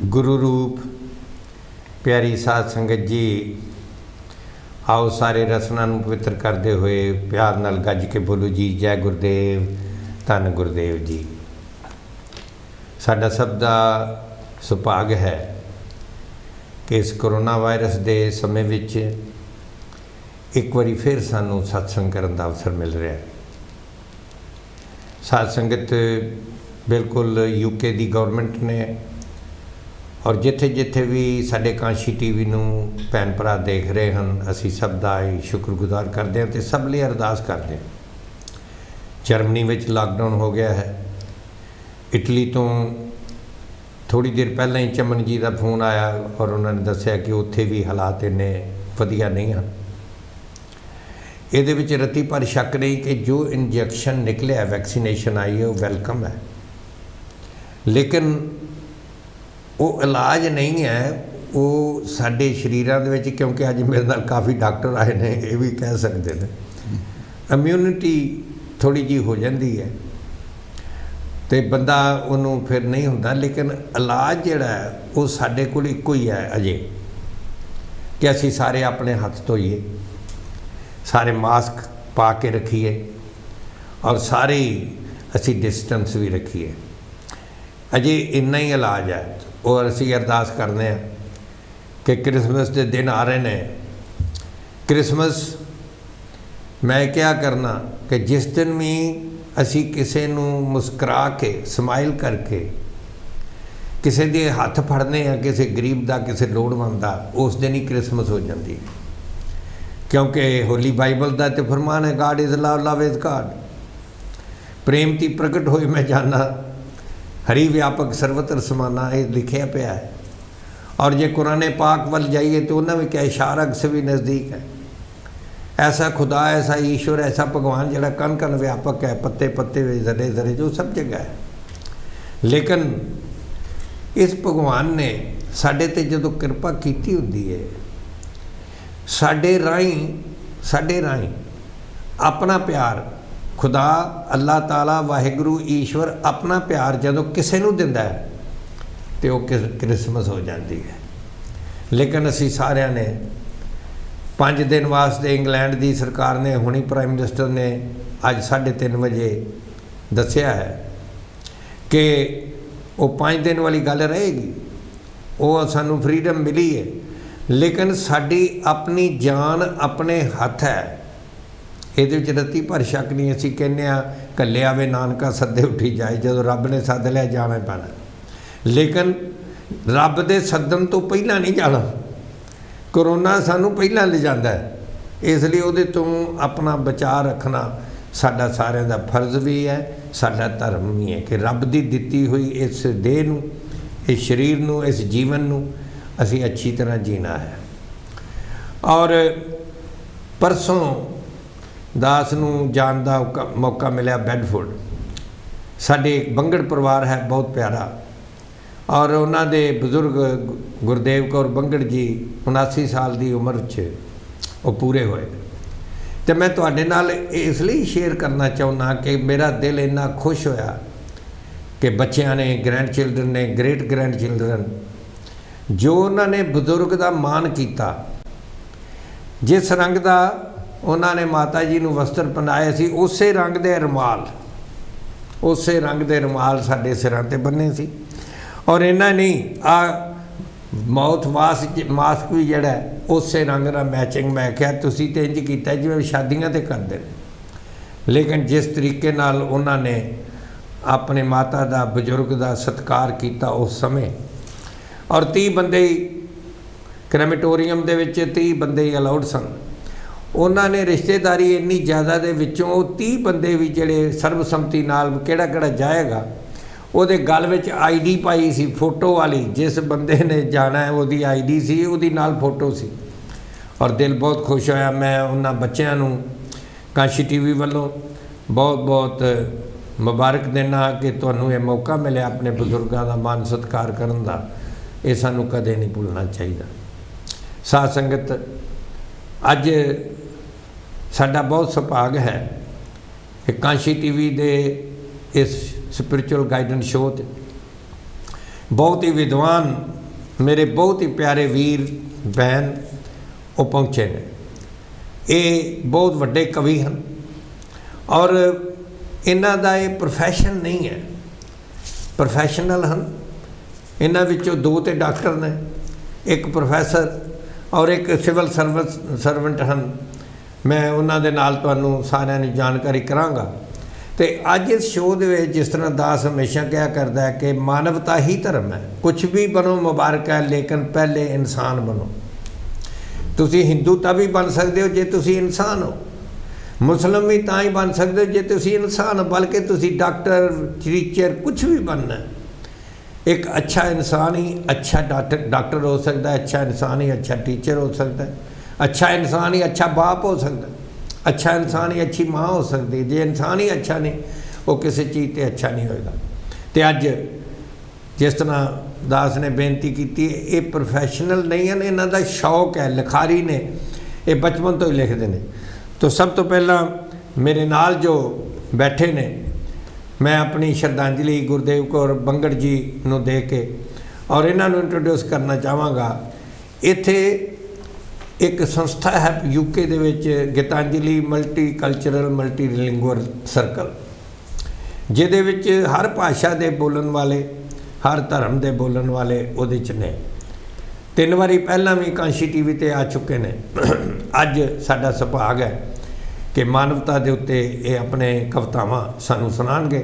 गुरु रूप प्यारी साध संगत जी, आओ सारे रसना पवित्र करते हुए प्यार नाल गज के बोलो जी जय गुरुदेव, धन गुरुदेव जी। साडा सब दा सुभाग है कि इस कोरोना वायरस के समय विच एक बारी फिर सानू सत्संग करने का अवसर मिल रहा है। साध संगत बिल्कुल यूके की गवर्नमेंट ने और जिथे जिथे भी साडे कांशी टीवी नूं भैन भरा देख रहे हैं, असी सब दा ही शुक्रगुजार करते हैं तो सब लिए अरदास करते हैं। जर्मनी में लॉकडाउन हो गया है। इटली तो थोड़ी देर पहले ही चमन जी का फोन आया और उन्होंने दसिया कि उत्थे भी हालात इन्ने वधिया नहीं हैं। ये रत्ती पर शक नहीं कि जो इंजैक्शन निकलिया वैक्सीनेशन आई है वो वेलकम है, लेकिन वो इलाज नहीं है। वो साडे शरीरां दे विच, क्योंकि अज मेरे नाल काफ़ी डॉक्टर आए ने, ये भी कह सकते हैं इम्यूनिटी थोड़ी जी हो जाती है तो बंदा उन्होंने फिर नहीं होंदा, लेकिन इलाज जिहड़ा है वो साडे कोल इक्को ही है अजे कि असी सारे अपने हत्थ धोईए, सारे मास्क पा के रखिए और सारे असी डिस्टेंस भी रखिए। अजे इन्ना ही इलाज है। और असी अरदास करते हैं कि क्रिसमस के दिन आ रहे हैं। क्रिसमस मैं क्या करना कि जिस दिन भी असी किसी नूं मुस्करा के स्माइल करके किसी के हत्थ फड़ने हैं, किसी गरीब का, किसी लोड़वंद का, उस दिन ही क्रिसमस हो जाती है। क्योंकि होली बाइबल का तो फरमान है God is love, love is God. प्रेम ती प्रगट होई मैं जाना, हरी व्यापक सर्वत्र समाना, ये लिखा पाया है। और जे कुरान पाक वाल जाइए तो उन्होंने भी क्या इशारक से भी नज़दीक है। ऐसा खुदा, ऐसा ईश्वर, ऐसा भगवान जिहड़ा कन कन व्यापक है, पत्ते पत्ते जरे जरे जो सब जगह है। लेकिन इस भगवान ने साडे ते जदों कृपा कीती हुंदी है, साडे राही अपना प्यार खुदा अल्लाह ताला वाहिगुरू ईश्वर अपना प्यार जदों किसी नूं दिंदा है तो वो क्रिसमस हो जाती है। लेकिन असी सारिਆਂ ने 5 दिन वास्ते इंग्लैंड की सरकार ने, हुणी प्राइम मिनिस्टर ने अज 3:30 बजे दसिया है कि वो 5 दिन वाली गल रहेगी। वो सानू फ्रीडम मिली है, लेकिन साडी अपनी जान अपने हथ है। ये रत्ती पर शक नहीं। असी कहने कल्ले आवे नानका सदे उठी जाए, जो रब ने सद लिया जाना पैना। लेकिन रब दे सदन तो पहला नहीं जाना। कोरोना सानू पहला ले जाता है, इसलिए वो तो अपना बचा रखना साडा सारिਆਂ ਦਾ फर्ज भी है, साडा धर्म भी है कि रब की दिती हुई इस देह नूं, इस शरीर नूं, इस जीवन नूं असी अच्छी तरह जीना है। और परसों दास नूं जान का मौका मिला बेडफोर्ड। साडे एक बंगड़ परिवार है बहुत प्यारा, और उन्होंने बजुर्ग गुरदेव कौर बंगड़ जी 79 साल की उम्र वो पूरे होए। तो मैं तुहाडे नाल इसलिए शेयर करना चाहुंदा कि मेरा दिल इन्ना खुश होया कि बच्चियां ने, ग्रैंड चिल्ड्रन ने, ग्रेट ग्रैंड चिल्ड्रन, जो उन्होंने बजुर्ग का मान किया, जिस रंग का उन्होंने माता जी नूं वस्त्र पहनाए सी, उस रंग दे रुमाल, उस रंग दे रुमाल साडे सिरां ते बन्ने सी। और इन्ना नहीं, माउथ मास्क भी जिहड़ा उस रंग का मैचिंग। मैं क्या तुसीं ते इंज कीता जिवें शादियां ते करदे ने। लेकिन जिस तरीके नाल उन्होंने अपने माता का, बजुर्ग का सत्कार किया उस समय, और 30 बंदे क्रेमेटोरीयम दे विच 30 बंदे ही अलाउड सन। उन्होंने रिश्तेदारी इन्नी ज़्यादा दे विचों 30 बंदे भी जिहड़े सर्वसम्मति नाल किहड़ा जाएगा, ਉਹਦੇ गल ਵਿੱਚ आईडी पाई सी फोटो वाली। जिस बंदे ने जाना है ਉਹਦੀ आईडी सी, ਉਹਦੀ नाल फोटो सी। और दिल बहुत खुश होया। मैं उन्हां बच्चों नूं काशी टीवी वालों बहुत बहुत मुबारक देना कि तुहानूं ये मौका मिले अपने बजुर्गों का मान सत्कार करन दा। ये सानूं कदे नहीं भुलना चाहिए। साध संगत, अज साडा बहुत सुभाग है कि काशी टीवी दे इस स्पिरिचुअल गाइडेंस शो बहुत ही विद्वान मेरे बहुत ही प्यारे वीर बहन वो पहुँचे ने। ये बहुत वड्डे कवि हैं और इन्हां दा ये प्रोफैशन नहीं है, प्रोफैशनल हैं। इन्हां विचों 2 तो डॉक्टर ने, एक प्रोफैसर और एक सिविल सर्वेंट हैं। मैं उन्हां दे नाल तुहानूं सारिआं नूं जानकारी करांगा। तो अज इस शो दे विच जिस तरह दास हमेशा कहा करता है कि मानवता ही धर्म है, कुछ भी बनो मुबारक है लेकिन पहले इंसान बनो। तुसी हिंदू तां भी बन सकते हो जे तुसी इंसान हो, मुस्लिम भी तां ही बन सकते हो जे तुसी इंसान हो, बल्कि तुसी डॉक्टर टीचर कुछ भी बनना है। एक अच्छा इंसान ही अच्छा डॉक्टर हो सकता है, अच्छा इंसान ही अच्छा टीचर हो सकता है, अच्छा इंसान ही अच्छा बाप हो सकता है, अच्छा इंसान ही अच्छी माँ हो सकती है। जे इंसान ही अच्छा नहीं वो किसी चीज़ पर अच्छा नहीं होगा। तो अज जिस तरह दास ने बेनती की, ये प्रोफैशनल नहीं है, इन्हों का शौक है, लिखारी ने, ये बचपन तो ही लिखते हैं। तो सब तो पहला मेरे नाल जो बैठे ने, मैं अपनी श्रद्धांजलि गुरदेव कौर बंगड़ जी नूं दे के और इन्हों इंट्रोड्यूस करना चाहांगा। इत्थे एक संस्था है यूके दे विच Gitanjali multi cultural multilingual circle, जिहदे विच हर भाषा के बोलन वाले, हर धर्म के बोलन वाले उहदे च ने। 3 वारी पहला भी कांशी टीवी ते आ चुके ने। अज साडा सुभाग है कि मानवता के उत्ते ये अपने कवितावां सानूं सुणाणगे।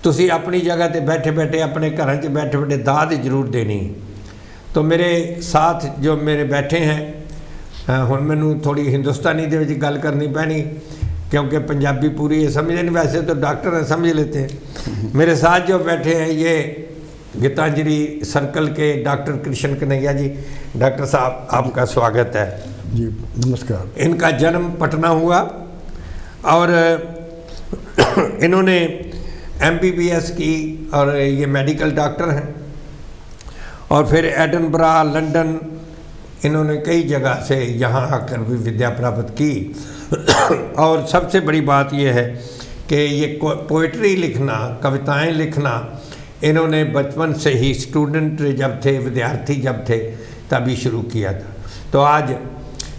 तुसीं अपनी जगह ते बैठे बैठे अपने घरां च बैठे बैठे दाद जरूर देनी। तो मेरे साथ जो मेरे बैठे हैं, हुण मैनूं थोड़ी हिंदुस्तानी दे विच गल करनी पैनी क्योंकि पंजाबी पूरी समझे नहीं, वैसे तो डॉक्टर हैं समझ लेते हैं। मेरे साथ जो बैठे हैं ये गीतांजलि सर्कल के डॉक्टर कृष्ण कन्हैया जी। डॉक्टर साहब आपका स्वागत है जी, नमस्कार। इनका जन्म पटना हुआ और इन्होंने MBBS की और ये मेडिकल डॉक्टर हैं और फिर एडनबरा लंदन इन्होंने कई जगह से यहाँ आकर भी विद्या प्राप्त की। और सबसे बड़ी बात यह है कि ये पोइट्री लिखना, कविताएं लिखना इन्होंने बचपन से ही, स्टूडेंट जब थे, विद्यार्थी जब थे तभी शुरू किया था। तो आज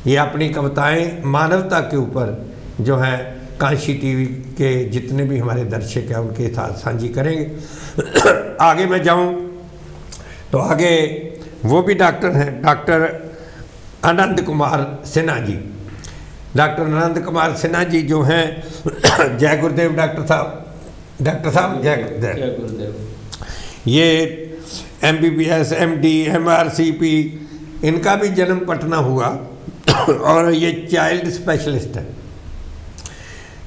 ये अपनी कविताएं मानवता के ऊपर जो हैं कांशी टीवी के जितने भी हमारे दर्शक हैं उनके साथ साझी करेंगे। आगे मैं जाऊं तो आगे वो भी डॉक्टर हैं, डॉक्टर आनंद कुमार सिन्हा जी। डॉक्टर आनंद कुमार सिन्हा जी जो हैं जय गुरुदेव डॉक्टर साहब जय गुरुदेव। ये MBBS MD MRCP इनका भी जन्म पटना हुआ और ये चाइल्ड स्पेशलिस्ट है।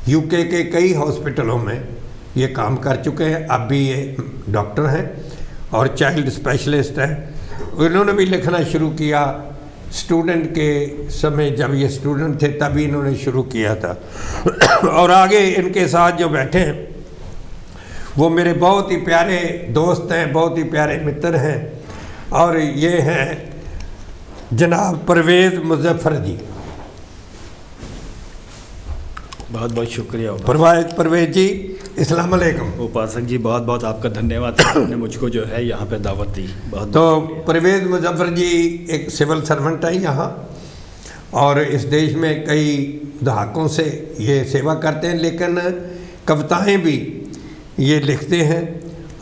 यूके के कई हॉस्पिटलों में ये काम कर चुके हैं, अब भी ये डॉक्टर हैं और चाइल्ड स्पेशलिस्ट हैं। इन्होंने भी लिखना शुरू किया स्टूडेंट के समय, जब ये स्टूडेंट थे तभी इन्होंने शुरू किया था। और आगे इनके साथ जो बैठे हैं वो मेरे बहुत ही प्यारे दोस्त हैं, बहुत ही प्यारे मित्र हैं और ये हैं जनाब परवेज़ मुजफ्फर जी। बहुत बहुत शुक्रिया परवेज़ जी, अस्सलाम वालेकुम। उपासक जी बहुत बहुत आपका धन्यवाद, आपने मुझको जो है यहाँ पे दावत दी। बहुत तो परवेज़ मुजफ्फर जी एक सिविल सर्वेंट है यहाँ और इस देश में कई दहाकों से ये सेवा करते हैं, लेकिन कविताएं भी ये लिखते हैं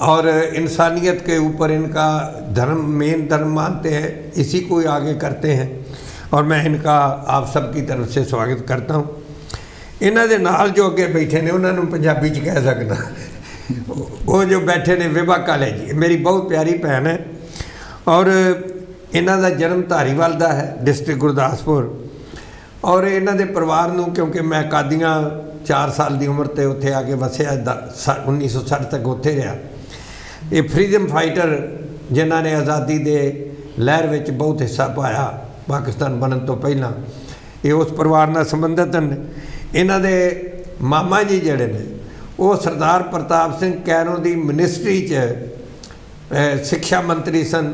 और इंसानियत के ऊपर इनका धर्म, मेन धर्म मानते हैं, इसी को ही आगे करते हैं और मैं इनका आप सबकी तरफ से स्वागत करता हूँ। इन्हों के नाल जो अगे बैठे ने उन्होंने पंजाबी च कह सकना, वो जो बैठे ने विभा काले जी मेरी बहुत प्यारी भैन है और इन्हों का जन्म धारीवाल का है, डिस्ट्रिक्ट गुरदासपुर। और इन्हों के परिवार नूं क्योंकि मैं कादियाँ 4 साल की उम्र ते उत्थे आके वसिया, 1960 तक उत्थे रहा। ये फ्रीडम फाइटर जिन्हों ने आज़ादी दे लहर में बहुत हिस्सा पाया पाकिस्तान बनने तो पहला, ये उस परिवार नाल संबंधित हैं। इन्हां दे मामा जी जिहड़े ने वो सरदार प्रताप सिंह कैरों की मिनिस्ट्री च शिक्षा मंत्री सन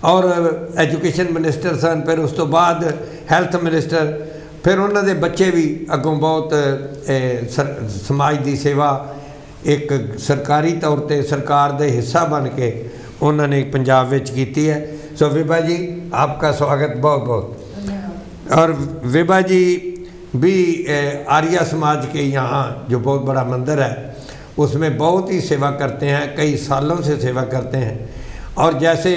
और एजुकेशन मिनिस्टर सन, फिर उस तो बाद हैल्थ मिनिस्टर, फिर उन्होंने बच्चे भी अगों बहुत समाज की सेवा एक सरकारी तौर पर सरकार के हिस्सा बन के उन्होंने पंजाब विच कीती है। सो विभा जी आपका स्वागत बहुत बहुत। और विभा जी भी आर्य समाज के यहाँ जो बहुत बड़ा मंदिर है उसमें बहुत ही सेवा करते हैं, कई सालों से सेवा करते हैं। और जैसे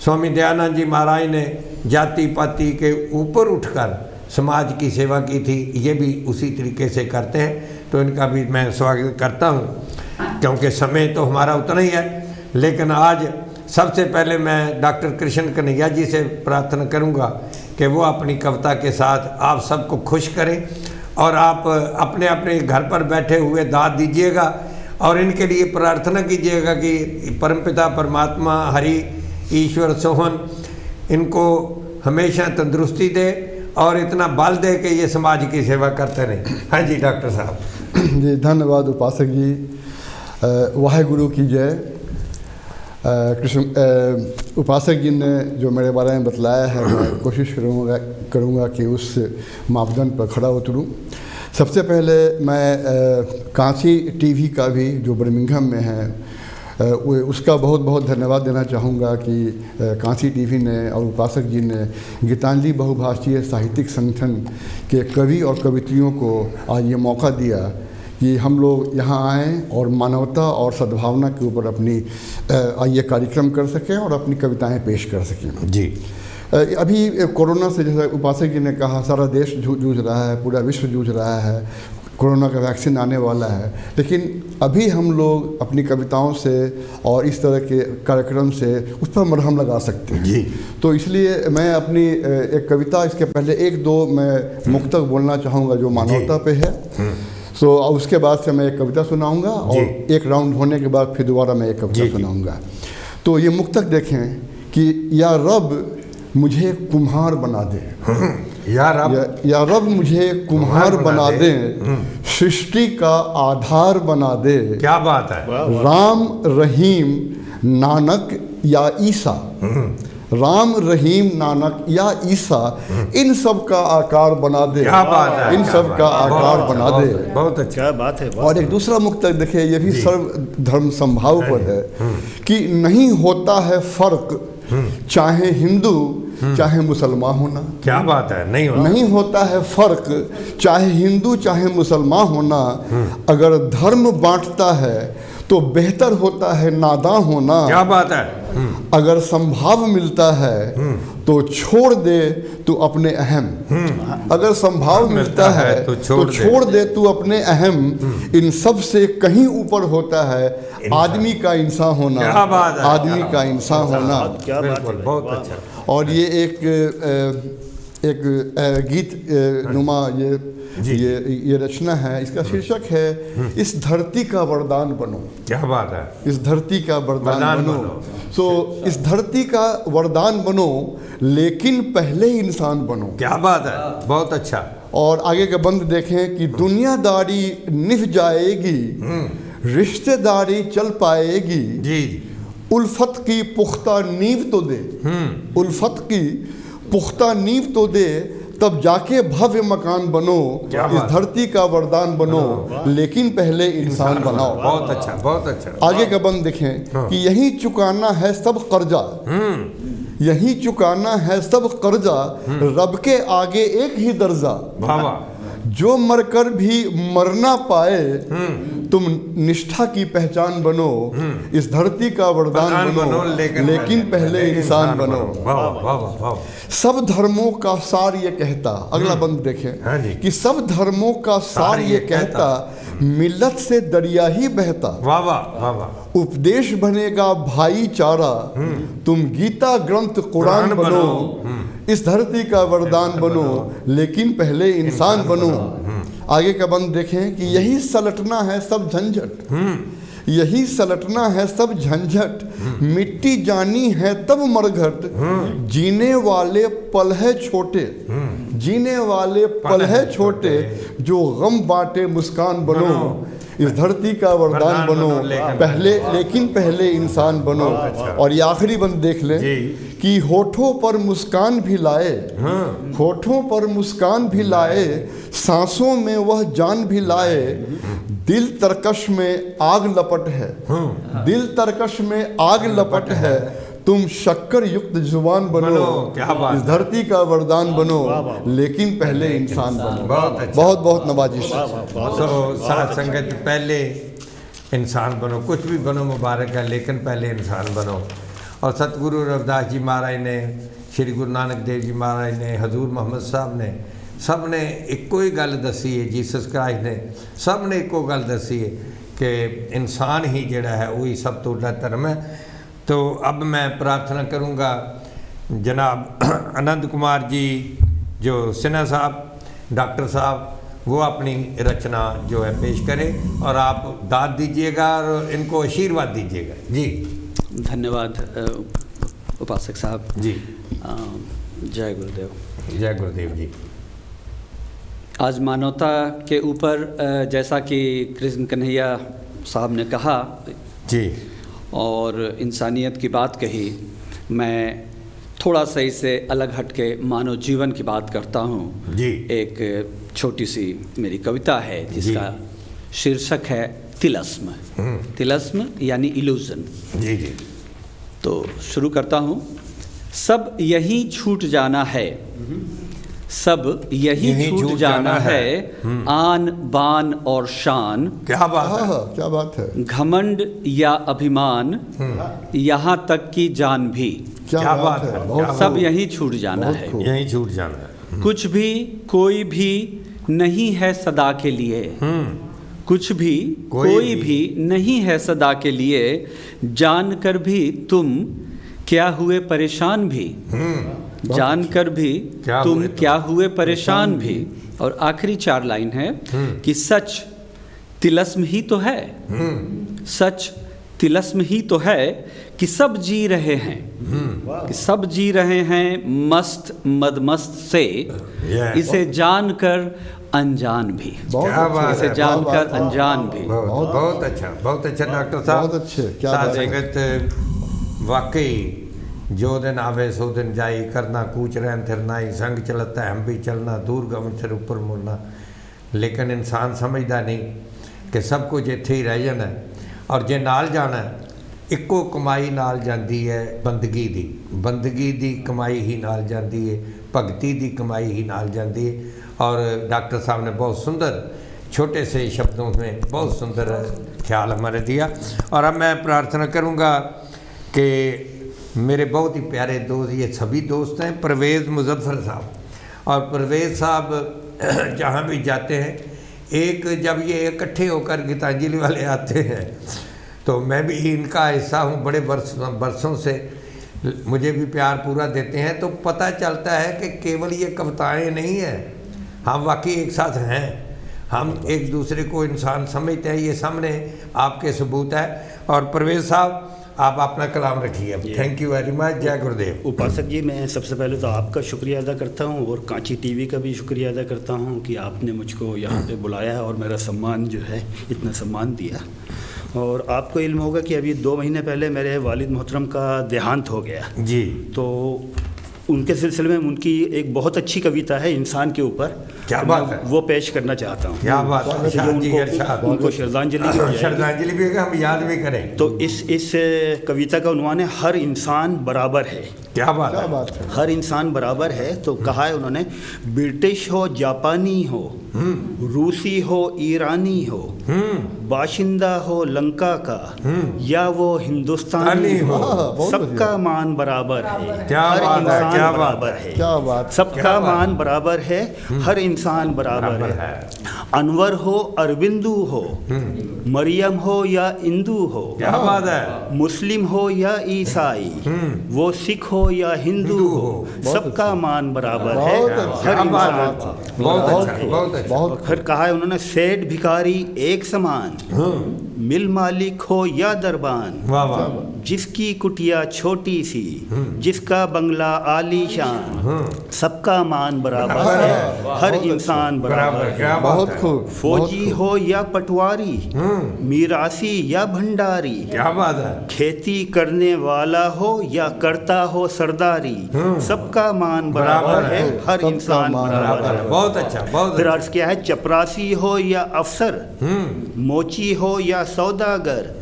स्वामी दयानंद जी महाराज ने जाति पाति के ऊपर उठकर समाज की सेवा की थी, ये भी उसी तरीके से करते हैं। तो इनका भी मैं स्वागत करता हूँ, क्योंकि समय तो हमारा उतना ही है। लेकिन आज सबसे पहले मैं डॉक्टर कृष्ण कन्हैया जी से प्रार्थना करूँगा कि वो अपनी कविता के साथ आप सबको खुश करें, और आप अपने अपने घर पर बैठे हुए दाद दीजिएगा और इनके लिए प्रार्थना कीजिएगा कि परमपिता परमात्मा हरि ईश्वर सोहन इनको हमेशा तंदुरुस्ती दे और इतना बल दे कि ये समाज की सेवा करते रहें। हाँ जी डॉक्टर साहब जी, धन्यवाद उपासक जी। वाहेगुरु की जय। कृष्ण उपासक जी ने जो मेरे बारे में बतलाया है, मैं कोशिश करूँगा कि उस मापदंड पर खड़ा उतरूँ। सबसे पहले मैं कांसी टीवी का भी जो बर्मिंघम में है उसका बहुत बहुत धन्यवाद देना चाहूँगा कि कांसी टीवी ने और उपासक जी ने गीतांजलि बहुभाषीय साहित्यिक संगठन के कवि और कवित्रियों को आज ये मौका दिया कि हम लोग यहाँ आएँ और मानवता और सद्भावना के ऊपर अपनी ये कार्यक्रम कर सकें और अपनी कविताएं पेश कर सकें। जी, अभी कोरोना से जैसे उपासक जी ने कहा, सारा देश जूझ रहा है, पूरा विश्व जूझ रहा है, कोरोना का वैक्सीन आने वाला है, लेकिन अभी हम लोग अपनी कविताओं से और इस तरह के कार्यक्रम से उस पर मरहम लगा सकते हैं। जी, तो इसलिए मैं अपनी एक कविता, इसके पहले एक दो मैं मुक्तक बोलना चाहूँगा जो मानवता पे है। सो उसके बाद से मैं एक कविता सुनाऊंगा और एक राउंड होने के बाद फिर दोबारा मैं एक कविता सुनाऊंगा। तो ये मुक्तक देखें कि या रब मुझे कुम्हार बना दे, या रब मुझे कुम्हार बना दे, सृष्टि का आधार बना दे। क्या बात है। राम रहीम नानक या ईसा, राम रहीम नानक या ईसा, इन सब का आकार बना दे। क्या बात है। इन सब का आकार बना दे। बहुत अच्छा बात है। और एक दूसरा मुक्तक देखिए, ये भी सर्व धर्म संभाव पर है कि नहीं होता है फर्क चाहे हिंदू चाहे मुसलमान होना। क्या बात है। नहीं होता है फर्क चाहे हिंदू चाहे मुसलमान होना। अगर धर्म बांटता है तो बेहतर होता है नादां होना। क्या बात है। अगर संभाव मिलता है तो छोड़ दे तू अपने अहम। अगर संभाव मिलता है तो छोड़ दे तू अपने अहम। इन सब से कहीं ऊपर होता है आदमी का इंसान होना। क्या बात है। आदमी का इंसान होना। क्या बात है। बहुत अच्छा। और ये एक गीत नुमा ये रचना है, इसका शीर्षक है इस धरती का वरदान बनो। क्या बात है। इस धरती का वरदान बनो। सो इस धरती का वरदान बनो, लेकिन पहले इंसान बनो। क्या बात है। बहुत अच्छा। और आगे का बंद देखें कि दुनियादारी निभ जाएगी, रिश्तेदारी चल पाएगी। जी, उल्फत की पुख्ता नींव तो दे। उल्फत की पुख्ता नींव तो दे, तब जाके भव्य मकान बनो। इस धरती का वरदान बनो, लेकिन पहले इंसान बनाओ। बहुत अच्छा, बहुत अच्छा। आगे का बंद देखें कि यही चुकाना है सब कर्जा। यही चुकाना है सब कर्जा, रब के आगे एक ही दर्जा। जो मरकर भी मर ना पाए, तुम निष्ठा की पहचान बनो। इस धरती का वरदान बनो, लेकिन पहले इंसान बनो। सब धर्मों का सार ये कहता, अगला बंद देखें कि सब धर्मों का सार ये कहता, मिल्लत से दरिया ही बहता। वाह वाह वाह। उपदेश बनेगा भाईचारा, तुम गीता ग्रंथ कुरान बनो। इस धरती का वरदान बनो, लेकिन पहले इंसान बनो। आगे का बंद देखें कि यही सलटना है सब झंझट। यही सलटना है सब झंझट, मिट्टी जानी है तब मरघट। जीने वाले पल है छोटे, जीने वाले पल है छोटे, जो गम बांटे मुस्कान बनो। इस धरती का वरदान बनो, लेकिन पहले इंसान बनो। और ये आखिरी बंद देख लें कि होठों पर मुस्कान भी लाए, होठों पर मुस्कान भी लाए, सांसों में वह जान भी लाए। दिल तरकश में आग लपट है, दिल तरकश में आग लपट है, तुम शक्कर युक्त जुबान बनो, क्या बात, इस धरती का वरदान बनो, लेकिन पहले इंसान बनो। बहुत अच्छा, बहुत बहुत नवाजिश। तो साथ संगत पहले इंसान बनो, कुछ भी बनो मुबारक है, लेकिन पहले इंसान बनो। और सतगुरु रविदास जी महाराज ने, श्री गुरु नानक देव जी महाराज ने, हजूर मोहम्मद साहब ने, सब ने एको ही गल दसी है, जीसस क्राइस्ट ने सब ने एको गल दसी है कि इंसान ही जड़ा है वही सब तो बड़ा धर्म है। तो अब मैं प्रार्थना करूँगा जनाब आनंद कुमार जी जो सिन्हा साहब, डॉक्टर साहब, वो अपनी रचना जो है पेश करें और आप दाद दीजिएगा और इनको आशीर्वाद दीजिएगा। जी धन्यवाद उपासक साहब जी। जय गुरुदेव। जय गुरुदेव जी। आज मानवता के ऊपर जैसा कि कृष्ण कन्हैया साहब ने कहा जी और इंसानियत की बात कही, मैं थोड़ा सा इससे अलग हट के मानव जीवन की बात करता हूँ जी। एक छोटी सी मेरी कविता है जिसका शीर्षक है तिलस्म। तिलस्म यानी इल्यूजन। जी जी। तो शुरू करता हूँ। सब यही छूट जाना है, सब यही छूट जाना है, आन बान और शान। क्या बात है, क्या बात है। घमंड या अभिमान, यहाँ तक कि जान भी। क्या बात है। सब यही छूट जाना है, यही छूट जाना है। कुछ भी कोई भी नहीं है सदा के लिए, कुछ भी कोई भी नहीं है सदा के लिए, जानकर भी तुम क्या हुए परेशान भी, जानकर भी तुम क्या हुए परेशान भी। और आखिरी 4 लाइन है कि सच तिलस्म ही तो है, सच तिलस्म ही तो है कि सब जी रहे हैं, कि सब जी रहे हैं मस्त मदमस्त से, इसे जानकर अनजान भी। इसे जानकर अनजान भी। बहुत अच्छा, बहुत अच्छा डॉक्टर साहब, बहुत अच्छे। क्या साथ संगत वाकई जो दिन आवे सो दिन जाई, करना कूच रहन फिरना ही, संग चलता है हम भी चलना, दूर गम सिर ऊपर मुड़ना। लेकिन इंसान समझदा नहीं कि सब कुछ इत्थे ही रह जाना और जे नाल जाना इक्को कमाई नाल जाती है बंदगी दी, बंदगी दी कमाई ही नाल जाती है, भगती दी कमाई ही नाल जाती है। और डॉक्टर साहब ने बहुत सुंदर छोटे से शब्दों में बहुत सुंदर ख्याल हमारे दिया। और अब मैं प्रार्थना करूँगा कि मेरे बहुत ही प्यारे दोस्त, ये सभी दोस्त हैं, परवेज़ मुजफ्फर साहब। और परवेज़ साहब जहाँ भी जाते हैं, एक जब ये इकट्ठे होकर गीतांजलि वाले आते हैं तो मैं भी इनका हिस्सा हूँ, बड़े बरसों से मुझे भी प्यार पूरा देते हैं। तो पता चलता है कि केवल ये कविताएं नहीं हैं, हम वाकई एक साथ हैं, हम एक दूसरे को इंसान समझते हैं। ये सामने आपके सबूत है। और परवेज़ साहब आप अपना कलाम रखिए। Thank you very much. जय गुरुदेव। उपासक जी, मैं सबसे पहले तो आपका शुक्रिया अदा करता हूँ और कांची टीवी का भी शुक्रिया अदा करता हूँ कि आपने मुझको यहाँ पे बुलाया है और मेरा सम्मान जो है इतना सम्मान दिया। और आपको इल्म होगा कि अभी 2 महीने पहले मेरे वालिद मोहतरम का देहांत हो गया जी। तो उनके सिलसिले में उनकी एक बहुत अच्छी कविता है इंसान के ऊपर, क्या बात है, वो पेश करना चाहता हूँ। क्या बात है। उनको श्रद्धांजलि भी है, हम याद भी करें। तो इस कविता का उन्वान है हर इंसान बराबर है। क्या बात है। हर इंसान बराबर है। तो कहा है उन्होंने, ब्रिटिश हो जापानी हो, रूसी हो ईरानी हो, बाशिंदा हो लंका का या वो हिंदुस्तानी हो, सबका मान बराबर है। हर इंसान बराबर है। क्या बात। सबका मान बराबर है, हर इंसान बराबर है। अनवर हो अरविंदू हो, मरियम हो या इंदू हो, क्या बात है, मुस्लिम हो या ईसाई, वो सिख हो या हिंदू हो, सबका मान बराबर है। हर इंसान बहुत। फिर कहा है उन्होंने, सेठ भिखारी एक समान, मिल मालिक हो या दरबान, जिसकी कुटिया छोटी सी, जिसका बंगला आलीशान, सबका मान बराबर है, हर इंसान बराबर है। क्या बात बहुत है। खूब। फौजी हो या पटवारी, मीरासी या भंडारी, क्या बात है। खेती करने वाला हो या करता हो सरदारी, सबका मान बराबर है, हर सबका इंसान मान बराबर बराबर है। है। बहुत अच्छा, बहुत फिर अच्छा। अर्ज क्या है, चपरासी हो या अफसर, मोची हो या सौदागर,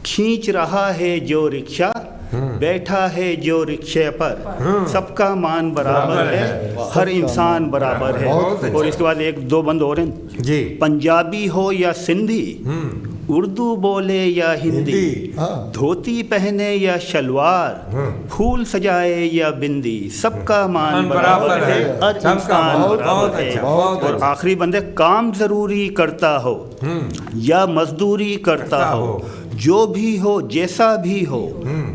खींच रहा है जो रिक्शा, बैठा है जो रिक्शे पर, सबका मान बराबर है, हर इंसान बराबर है। बहुत अच्छा। और इसके बाद एक दो बंद और हैं। जी। पंजाबी हो या सिंधी, उर्दू बोले या हिंदी, हाँ। धोती पहने या शलवार, फूल सजाए या बिंदी, सबका मान बराबर है, हर सबका इंसान मान। बराबर बहुत है। अच्छा, बहुत और अच्छा। आखिरी बंदे, काम जरूरी करता हो या मजदूरी करता हो, जो भी हो जैसा भी हो,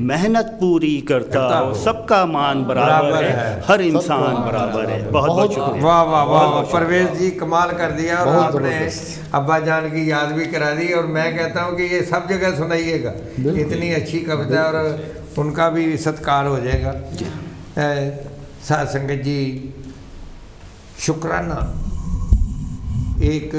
मेहनत पूरी करता हो, सबका मान बराबर है, हर इंसान बराबर है। बहुत बहुत शुक्रिया। वाह वाह वाह वाह, परवेज जी कमाल कर दिया। और बहुत आपने जबरदस्त। अब्बा जान की याद भी करा दी। और मैं कहता हूँ कि ये सब जगह सुनाइएगा, इतनी अच्छी कविता है और उनका भी सत्कार हो जाएगा। साध संगत जी, शुक्राना। एक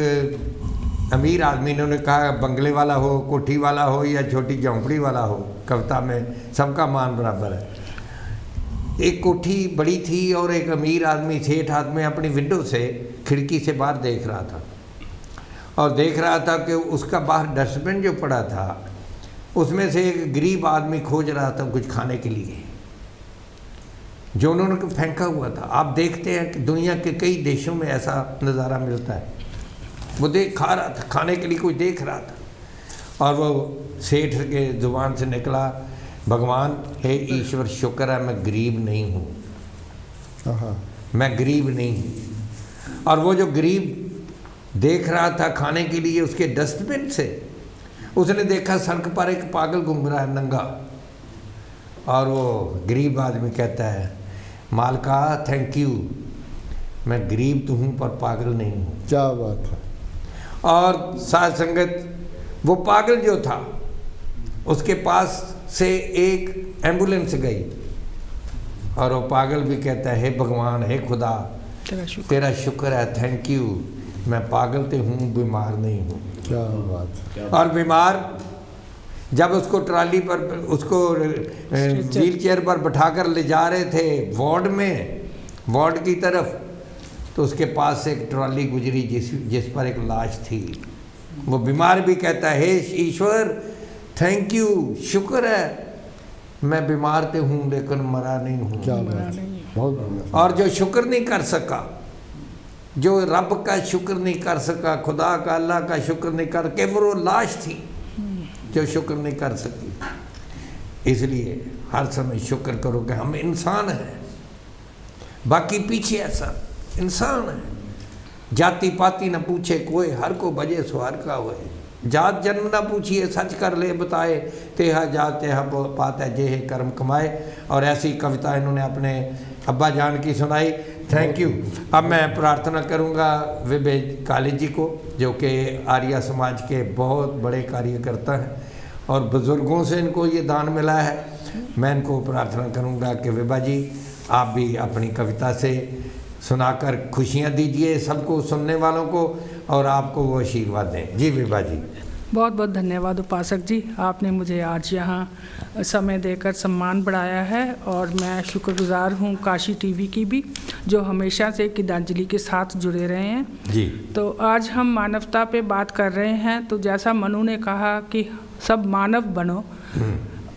अमीर आदमी ने कहा, बंगले वाला हो, कोठी वाला हो या छोटी झोंपड़ी वाला हो, कविता में सबका मान बराबर है। एक कोठी बड़ी थी और एक अमीर आदमी, सेठ आदमी, अपनी विंडो से, खिड़की से बाहर देख रहा था और देख रहा था कि उसका बाहर डस्टबिन जो पड़ा था, उसमें से एक गरीब आदमी खोज रहा था कुछ खाने के लिए, जो उन्होंने फेंका हुआ था। आप देखते हैं कि दुनिया के कई देशों में ऐसा नज़ारा मिलता है। वो खा रहा था, खाने के लिए कोई देख रहा था और वो सेठ के ज़ुबान से निकला, भगवान हे ईश्वर, शुक्र है मैं गरीब नहीं हूँ, मैं गरीब नहीं हूँ। और वो जो गरीब देख रहा था खाने के लिए, उसके डस्टबिन से उसने देखा सड़क पर एक पागल घूम रहा है नंगा। और वो गरीब आदमी कहता है, मालका थैंक यू, मैं गरीब तो हूँ पर पागल नहीं हूँ। क्या बात है। और साथ संगत, वो पागल जो था उसके पास से एक एम्बुलेंस गई और वो पागल भी कहता है, हे भगवान, हे खुदा, तेरा शुक्र है, थैंक यू, मैं पागल तो हूँ, बीमार नहीं हूँ। क्या बात है। और बीमार जब उसको ट्राली पर, उसको व्हील चेयर पर बैठाकर ले जा रहे थे वार्ड की तरफ, तो उसके पास से एक ट्रॉली गुजरी जिस पर एक लाश थी। वो बीमार भी कहता है, हे ईश्वर थैंक यू, शुक्र है मैं बीमार तो हूँ लेकिन मरा नहीं हूँ। क्या बात है। बहुत बढ़िया। और जो शुक्र नहीं कर सका, जो रब का शुक्र नहीं कर सका, खुदा का, अल्लाह का शुक्र नहीं कर, केवल वो लाश थी जो शुक्र नहीं कर सकी। इसलिए हर समय शुक्र करो कि हम इंसान हैं, बाकी पीछे ऐसा इंसान है। जाति पाति न पूछे कोई, हर को बजे सुहार का होए। जात जन्म न पूछिए, सच कर ले बताए, तेहा जात तेहा पात है, जे कर्म कमाए। और ऐसी कविता इन्होंने अपने अब्बा जान की सुनाई। Thank you. अब मैं प्रार्थना करूंगा विवेक काली जी को, जो कि आर्य समाज के बहुत बड़े कार्यकर्ता हैं और बुज़ुर्गों से इनको ये दान मिला है। मैं इनको प्रार्थना करूंगा कि विभा जी आप भी अपनी कविता से सुनाकर खुशियां दीजिए सबको, सुनने वालों को, और आपको वो आशीर्वाद दें। जी विभा जी। बहुत बहुत धन्यवाद उपासक जी, आपने मुझे आज यहाँ समय देकर सम्मान बढ़ाया है। और मैं शुक्रगुजार हूँ काशी टीवी की भी, जो हमेशा से गीतांजलि के साथ जुड़े रहे हैं जी। तो आज हम मानवता पे बात कर रहे हैं। तो जैसा मनु ने कहा कि सब मानव बनो,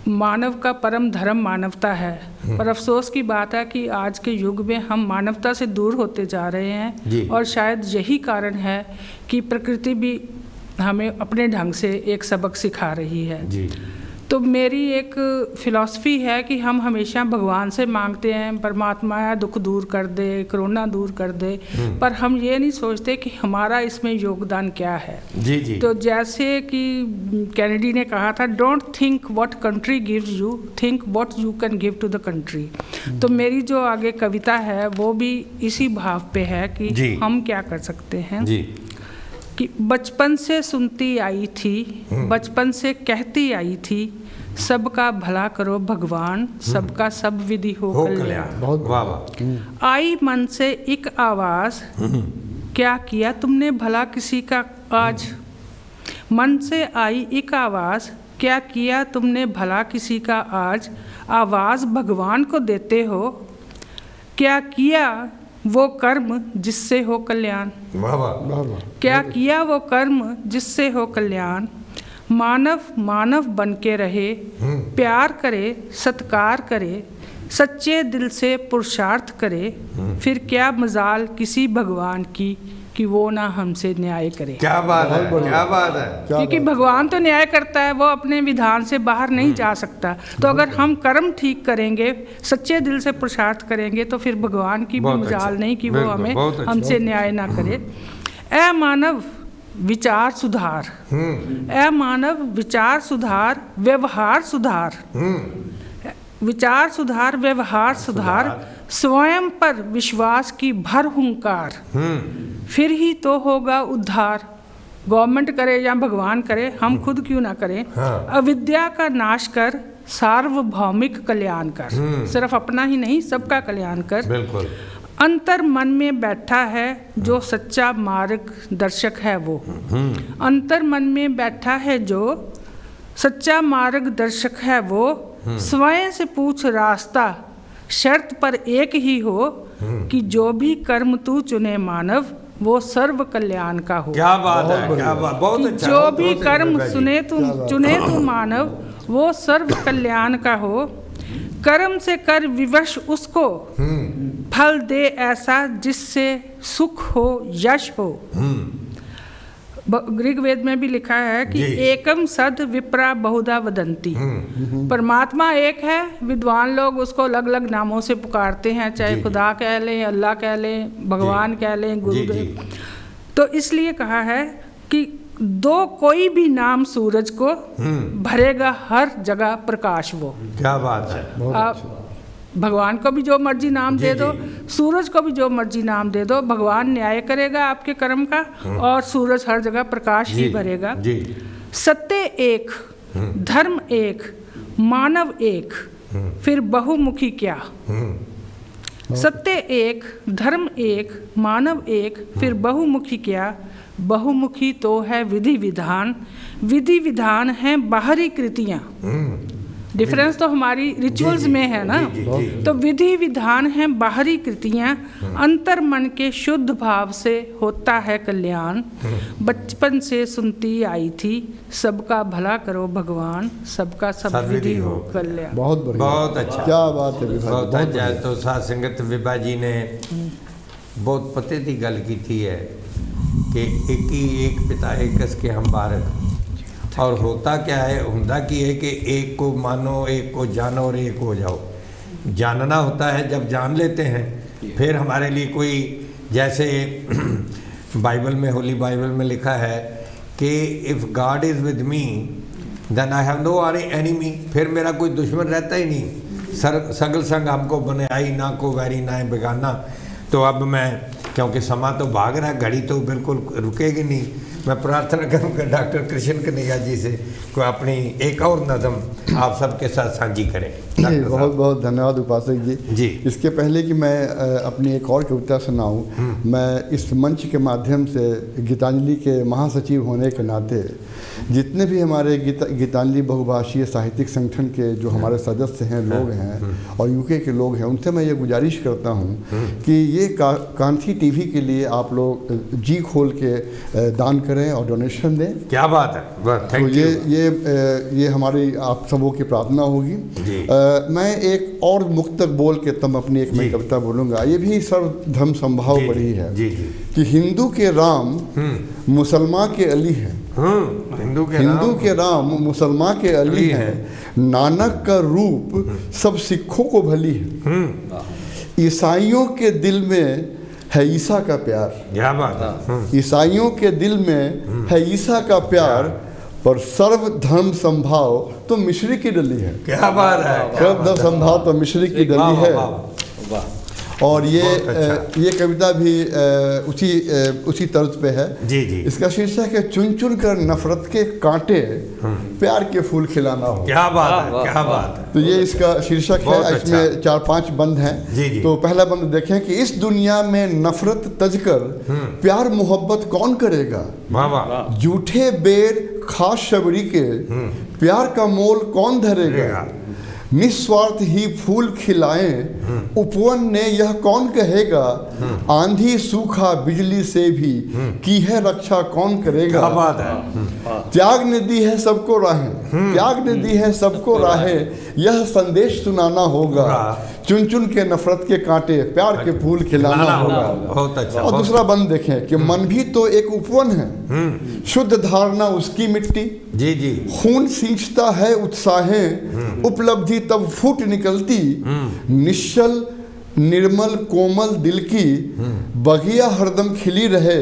मानव का परम धर्म मानवता है, पर अफसोस की बात है कि आज के युग में हम मानवता से दूर होते जा रहे हैं। और शायद यही कारण है कि प्रकृति भी हमें अपने ढंग से एक सबक सिखा रही है जी। तो मेरी एक फ़िलॉसफ़ी है कि हम हमेशा भगवान से मांगते हैं, परमात्मा दुख दूर कर दे, कोरोना दूर कर दे, पर हम ये नहीं सोचते कि हमारा इसमें योगदान क्या है। जी जी। तो जैसे कि कैनेडी ने कहा था, don't think what country gives you, think what you can give to the country. तो मेरी जो आगे कविता है वो भी इसी भाव पे है कि हम क्या कर सकते हैं जी। कि बचपन से सुनती आई थी, बचपन से कहती आई थी, सबका भला करो भगवान, सबका सब विधि हो कल्याण। कल्याण। बहुत वाह वाह। आई मन से एक आवाज़, क्या किया तुमने भला किसी का आज। मन से आई एक आवाज़, क्या किया तुमने भला किसी का आज। आवाज़ भगवान को देते हो, क्या किया वो कर्म जिससे हो कल्याण। वाह वाह। वाह वाह। क्या किया वो कर्म जिससे हो कल्याण। मानव मानव बन के रहे, प्यार करे सत्कार करे, सच्चे दिल से पुरुषार्थ करे, फिर क्या मजाल किसी भगवान की कि वो ना हमसे न्याय करे। क्या बात है, क्या बात है। क्या क्योंकि भगवान तो न्याय करता है, वो अपने विधान से बाहर नहीं जा सकता। तो अगर हम कर्म ठीक करेंगे, सच्चे दिल से पुरुषार्थ करेंगे, तो फिर भगवान की भी बहुत मजाल अच्छा। नहीं कि वो बिल्कुल, हमें बहुत अच्छा। हमसे न्याय ना करे। ऐ मानव विचार सुधार, ऐ मानव विचार सुधार, व्यवहार सुधार, विचार सुधार व्यवहार सुधार, स्वयं पर विश्वास की भर हुंकार, फिर ही तो होगा उद्धार। गवर्नमेंट करे या भगवान करे, हम खुद क्यों ना करें। हाँ। अविद्या का नाश कर, सार्वभौमिक कल्याण कर। सिर्फ अपना ही नहीं, सबका कल्याण कर। बिल्कुल। अंतर मन में बैठा है जो सच्चा मार्ग दर्शक है वो। अंतर मन में बैठा है जो सच्चा मार्ग दर्शक है वो। स्वयं से पूछ रास्ता, शर्त पर एक ही हो कि जो भी कर्म तू चुने मानव, वो सर्व कल्याण का हो। क्या बात है, क्या बात, बहुत कि अच्छा। जो बहुत भी बहुत कर्म अच्छा जी। चुने तू मानव, वो सर्व कल्याण का हो। कर्म से कर विवश उसको, फल दे ऐसा जिससे सुख हो यश हो। ऋग्वेद में भी लिखा है कि जी। एकम सद विप्रा बहुधा वदंती। परमात्मा एक है, विद्वान लोग उसको अलग अलग नामों से पुकारते हैं, चाहे जी। खुदा कह लें, अल्लाह कह लें, भगवान कह लें, जी, गुरुदेव। जी। तो इसलिए कहा है कि दो कोई भी नाम सूरज को, भरेगा हर जगह प्रकाश वो। क्या बात है। आप भगवान को भी जो मर्जी नाम जी, दे दो, जी। सूरज को भी जो मर्जी नाम दे दो, भगवान न्याय करेगा आपके कर्म का, और सूरज हर जगह प्रकाश ही जी, भरेगा। जी। सत्य एक, धर्म एक, मानव एक, फिर बहुमुखी क्या। सत्य एक, धर्म एक, मानव एक, फिर बहुमुखी क्या। बहुमुखी तो है विधि विधान, विधि विधान है बाहरी कृतियाँ। डिफरेंस तो हमारी रिचुअल्स में है ना। जी, जी, जी। तो विधि विधान है बाहरी कृतियाँ, अंतर मन के शुद्ध भाव से होता है कल्याण। बचपन से सुनती आई थी, सबका भला करो भगवान, सबका सब विधि हो कल्याण। बहुत बढ़िया, बहुत अच्छा। क्या बात है विभा जी, बहुत बहुत अच्छा। बढ़िया। तो साध संगत विभा जी ने बहुत पते की गल की है कि एक ही एक पिता एकस के हम बारक। और होता क्या है, हुंदा की है कि एक को मानो, एक को जानो और एक हो जाओ। जानना होता है, जब जान लेते हैं फिर हमारे लिए कोई, जैसे बाइबल में, होली बाइबल में लिखा है कि if God is with me then I have no enemy. फिर मेरा कोई दुश्मन रहता ही नहीं। सगल संग हमको बने आई, ना को वैरी ना बेगाना। तो अब मैं, क्योंकि समा तो भाग रहा है, घड़ी तो बिल्कुल रुकेगी नहीं, मैं प्रार्थना करूँगा डॉक्टर कृष्ण कन्हैया जी से को अपनी एक और नज़म आप सबके साथ साझी करें। जी, बहुत बहुत धन्यवाद उपासक जी। जी। इसके पहले कि मैं अपनी एक और कविता सुनाऊं, मैं इस मंच के माध्यम से गीतांजलि के महासचिव होने के नाते जितने भी हमारे गीतांजलि बहुभाषीय साहित्यिक संगठन के जो हमारे सदस्य हैं, लोग हैं और यूके के लोग हैं, उनसे मैं ये गुजारिश करता हूँ कि ये कांथी टीवी के लिए आप लोग जी खोल के दान करें और डोनेशन दें। क्या बात है, बस थैंक तो यू। ये हमारी आप सबों की प्रार्थना होगी। जी। मैं एक और मुक्तक बोल के तब अपनी एक मैं कविता बोलूँगा। ये भी सर्वधर्म संभाव पर ही है। जी जी। कि हिंदू के राम मुसलमान के अली हैं, हिंदू के राम मुसलमान के अली हैं, नानक का रूप सब सिखों को भली है, ईसाइयों के दिल में है ईसा का प्यार। क्या बात है। ईसाइयों के दिल में है ईसा का प्यार, पर सर्व धर्म संभाव तो मिश्री की डली है। क्या बात है। सर्व धर्म संभाव तो मिश्री की डली है। और ये बहुत अच्छा। ये कविता भी उसी तर्ज पे है। जी जी। इसका शीर्षक है चुन चुन कर नफरत के कांटे प्यार के फूल खिलाना हो। क्या बात है, क्या बात है। तो ये इसका शीर्षक बहुत है। अच्छा। इसमें 4-5 बंद हैं। जी जी। तो पहला बंद देखें कि इस दुनिया में नफरत तजकर प्यार मोहब्बत कौन करेगा, वाह वाह। झूठे बेर खास शबरी के प्यार का मोल कौन धरेगा, निस्वार्थ ही फूल खिलाएं उपवन ने यह कौन कहेगा, आंधी सूखा बिजली से भी की है रक्षा कौन करेगा। क्या बात है। त्याग ने दी है सबको राहें, त्याग ने दी है सबको राहें, यह संदेश सुनाना होगा, चुन चुन के नफरत के कांटे प्यार के फूल खिलाना होगा। बहुत अच्छा। और दूसरा बंद देखें कि मन भी तो एक उपवन है, शुद्ध धारणा उसकी मिट्टी, जी जी। खून सींचता है उत्साहें, उपलब्धि तब फूट निकलती, निश्चल निर्मल कोमल दिल की बगिया हरदम खिली रहे,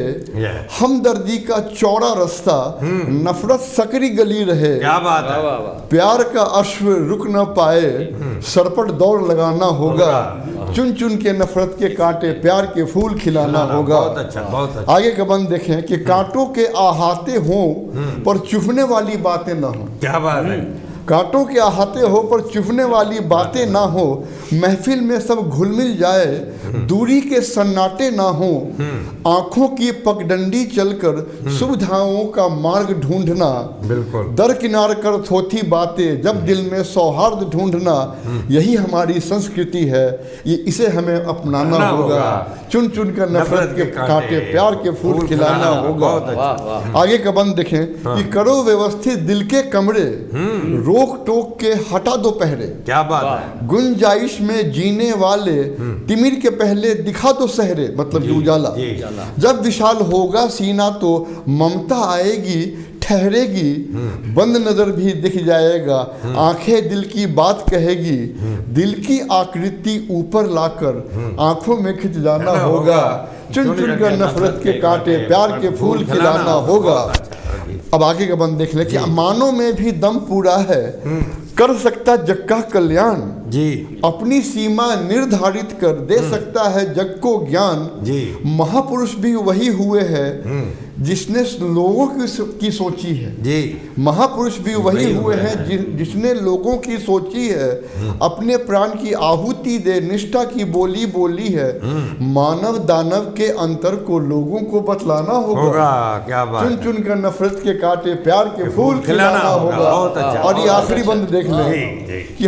हमदर्दी का चौड़ा रास्ता नफरत सकरी गली रहे। क्या बात है। प्यार का अश्व रुक न पाए, सरपट दौड़ लगाना होगा, चुन चुन के नफरत के कांटे प्यार के फूल खिलाना होगा। बहुत अच्छा, बहुत अच्छा। आगे का बंद देखें कि कांटों के आहाते हों पर चुभने वाली बातें ना हो। क्या बात है। कांटों के आहाते हो पर चुभने वाली बातें ना हो, महफिल में सब घुल मिल जाए, दूरी के सन्नाटे ना हो, आंखों की पगडंडी चलकर सुविधाओं का मार्ग ढूंढना, बिल्कुल दरकिनार कर थोथी बातें जब दिल में सौहार्द ढूंढना, यही हमारी संस्कृति है, ये इसे हमें अपनाना होगा, चुन चुन कर नफरत के कांटे प्यार के फूल खिलाना होगा। आगे का बंद देखें कि करो व्यवस्थित दिल के कमरे, रोक टोक के हटा दो पहरे। क्या बात है। गुंजाइश में जीने वाले तिमिर के पहले दिखा दो सहरे, मतलब उजाला। जब विशाल होगा सीना तो ममता आएगी ठहरेगी, बंद नजर भी दिख जाएगा, आंखें दिल की बात कहेगी, दिल की आकृति ऊपर लाकर आंखों में खिंच जाना होगा, चुन चुन कर नफरत के कांटे प्यार के फूल खिलाना होगा। अब आगे का बंद देख ले कि मानों में भी दम पूरा है, कर सकता जग का कल्याण जी, अपनी सीमा निर्धारित कर दे सकता है जग को ज्ञान जी। महापुरुष भी वही हुए हैं जिसने लोगों की सोची है जी। महापुरुष भी वही हुए हैं जिसने लोगों की सोची है, अपने प्राण की आहुति दे निष्ठा की बोली बोली है, मानव दानव के अंतर को लोगों को बतलाना होगा, क्या बात। चुन चुन कर नफरत के कांटे प्यार के फूल खिलाना होगा। बहुत अच्छा। और ये आखिरी बंद देख ले कि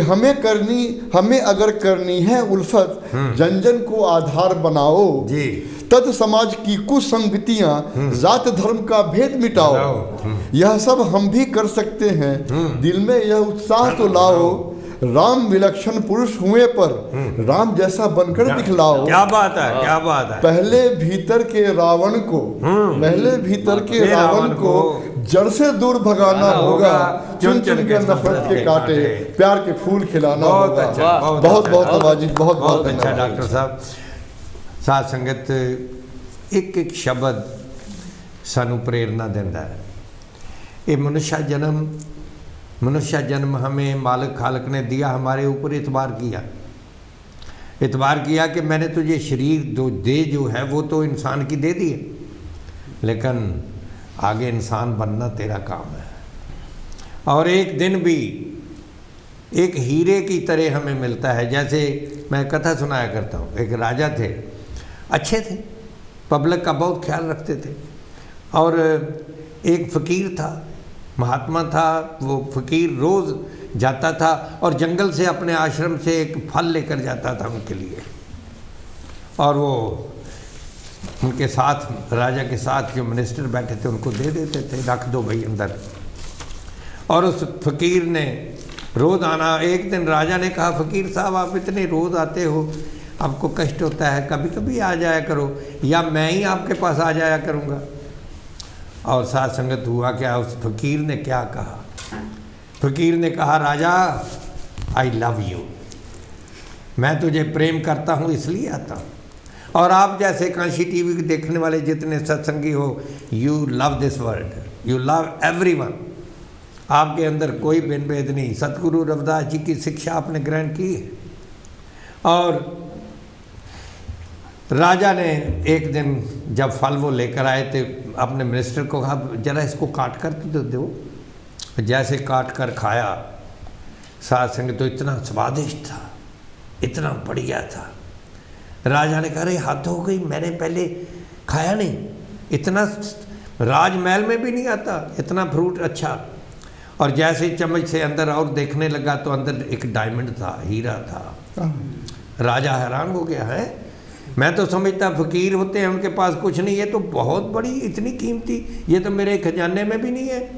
हमें अगर करनी है उल्फत, जन जन को आधार बनाओ जी, तद समाज की कुसंगतियां जात धर्म का भेद मिटाओ, यह सब हम भी कर सकते हैं, दिल में यह उत्साह तो लाओ, राम विलक्षण पुरुष हुए पर राम जैसा बनकर दिखलाओ। क्या बात है, क्या बात है। पहले भीतर के रावण को जड़ से दूर भगाना होगा, चुन चुन के नफरत के कांटे प्यार के फूल खिलाना होगा। बहुत बहुत आवाजिश, बहुत बहुत अच्छा डॉक्टर साहब। साध संगत एक एक शब्द सानू प्रेरणा देता है। ये मनुष्य जन्म हमें मालिक खालक ने दिया, हमारे ऊपर इतबार किया कि मैंने तुझे शरीर जो है वो तो इंसान की दे दी है, लेकिन आगे इंसान बनना तेरा काम है। और एक दिन भी एक हीरे की तरह हमें मिलता है। जैसे मैं कथा सुनाया करता हूँ, एक राजा थे, अच्छे थे, पब्लिक का बहुत ख्याल रखते थे, और एक फ़कीर था, महात्मा था। वो फ़कीर रोज़ जाता था और जंगल से अपने आश्रम से एक फल लेकर जाता था उनके लिए, और वो उनके साथ, राजा के साथ जो मिनिस्टर बैठे थे उनको दे देते थे, रख दो भाई अंदर। और उस फ़कीर ने रोज़ आना। एक दिन राजा ने कहा, फ़कीर साहब आप इतने रोज़ आते हो, आपको कष्ट होता है, कभी कभी आ जाया करो, या मैं ही आपके पास आ जाया करूँगा। और साथ संगत हुआ क्या, उस फ़कीर ने क्या कहा? फ़कीर ने कहा, राजा आई लव यू, मैं तुझे प्रेम करता हूँ इसलिए आता हूँ। और आप जैसे कांशी टीवी देखने वाले जितने सत्संगी हो, you love this world, you love everyone, आपके अंदर कोई भेद नहीं। सतगुरु रविदास जी की शिक्षा आपने ग्रहण की है। और राजा ने एक दिन जब फल वो लेकर आए थे अपने मिनिस्टर को कहा जरा इसको काट कर तो दो। जैसे काट कर खाया साथ संग तो इतना स्वादिष्ट था, इतना बढ़िया था। राजा ने कहा अरे हद हो गई, मैंने पहले खाया नहीं, इतना राजमहल में भी नहीं आता इतना फ्रूट अच्छा। और जैसे चम्मच से अंदर और देखने लगा तो अंदर एक डायमंड था, हीरा था। राजा हैरान हो गया है, मैं तो समझता फकीर होते हैं उनके पास कुछ नहीं, ये तो बहुत बड़ी इतनी कीमती, ये तो मेरे खजाने में भी नहीं है।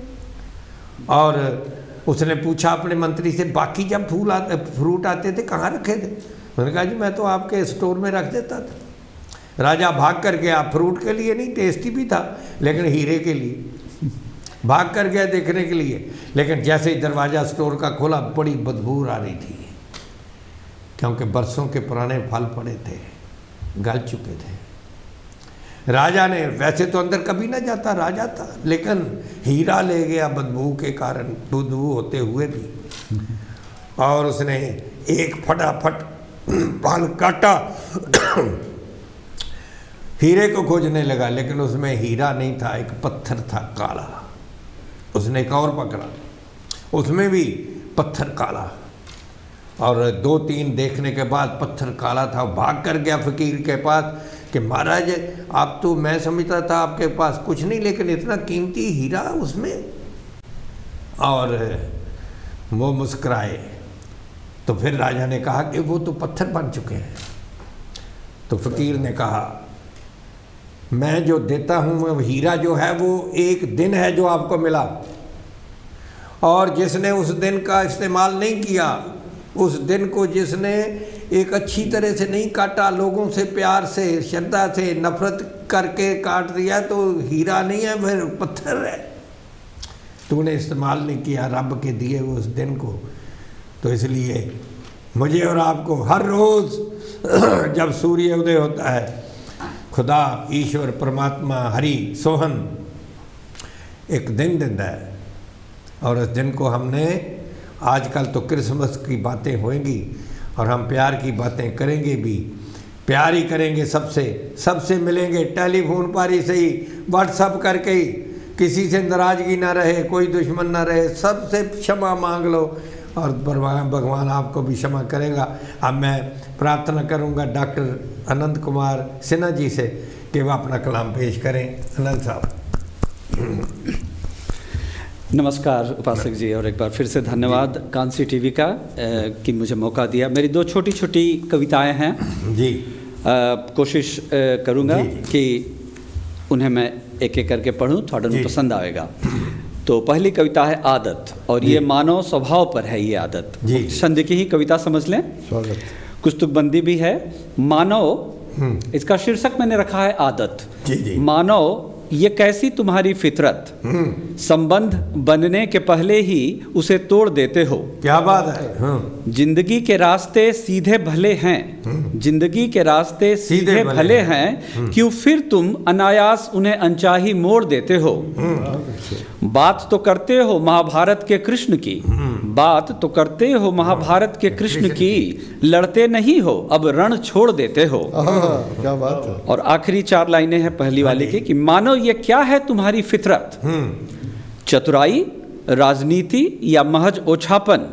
और उसने पूछा अपने मंत्री से बाकी जब फ्रूट आते थे कहाँ रखे थे? उन्होंने कहा जी मैं तो आपके स्टोर में रख देता था। राजा भाग कर गया, फ्रूट के लिए नहीं, टेस्टी भी था लेकिन हीरे के लिए भाग कर गया देखने के लिए। लेकिन जैसे ही दरवाज़ा स्टोर का खोला बड़ी बदबू आ रही थी, क्योंकि बरसों के पुराने फल पड़े थे, गल चुके थे। राजा ने, वैसे तो अंदर कभी ना जाता, राजा था, लेकिन हीरा ले गया बदबू के कारण, बदबू होते हुए भी। और उसने एक फटाफट फल काटा हीरे को खोजने लगा, लेकिन उसमें हीरा नहीं था, एक पत्थर था काला। उसने एक और पकड़ा, उसमें भी पत्थर काला। और 2-3 देखने के बाद पत्थर काला था, भाग कर गया फकीर के पास कि महाराज आप तो, मैं समझता था आपके पास कुछ नहीं, लेकिन इतना कीमती हीरा उसमें। और वो मुस्कुराए। तो फिर राजा ने कहा कि वो तो पत्थर बन चुके हैं। तो फकीर ने कहा मैं जो देता हूँ वो हीरा जो है वो एक दिन है जो आपको मिला, और जिसने उस दिन का इस्तेमाल नहीं किया, उस दिन को जिसने एक अच्छी तरह से नहीं काटा, लोगों से प्यार से श्रद्धा से नफरत करके काट दिया, तो हीरा नहीं है फिर पत्थर है। तूने इस्तेमाल नहीं किया रब के दिए हुए उस दिन को। तो इसलिए मुझे और आपको हर रोज़ जब सूर्य उदय होता है, खुदा ईश्वर परमात्मा हरि सोहन एक दिन देता है, और उस दिन को हमने, आजकल तो क्रिसमस की बातें होंगी और हम प्यार की बातें करेंगे भी, प्यार ही करेंगे सबसे मिलेंगे टेलीफोन पर ही सही, व्हाट्सअप करके ही, किसी से नाराज़गी ना रहे, कोई दुश्मन ना रहे, सबसे क्षमा मांग लो और भगवान आपको भी क्षमा करेगा। अब मैं प्रार्थना करूंगा डॉक्टर अनंत कुमार सिन्हा जी से कि वह अपना कलाम पेश करें। अनंत साहब। नमस्कार उपासक जी, और एक बार फिर से धन्यवाद कांसी टीवी का कि मुझे मौका दिया। मेरी 2 छोटी छोटी कविताएं हैं जी, कोशिश करूंगा कि उन्हें मैं एक एक करके पढ़ूं, थोड़ा पसंद आएगा। तो पहली कविता है आदत, और ये मानव स्वभाव पर है ये आदत। छंद की ही कविता समझ लें, कुछ तुकबंदी भी है। मानव, इसका शीर्षक मैंने रखा है आदत। मानव ये कैसी तुम्हारी फितरत, संबंध बनने के पहले ही उसे तोड़ देते हो। क्या बात है। जिंदगी के रास्ते सीधे भले हैं, जिंदगी के रास्ते सीधे भले हैं, क्यों फिर तुम अनायास उन्हें अनचाही मोड़ देते हो। बात तो करते हो महाभारत के कृष्ण की, बात तो करते हो महाभारत के कृष्ण की, लड़ते नहीं हो अब रण छोड़ देते हो। क्या बात है। और आखिरी 4 लाइनें हैं पहली वाले की कि मानो ये क्या है तुम्हारी फितरत, चतुराई, राजनीति या महज ओछापन,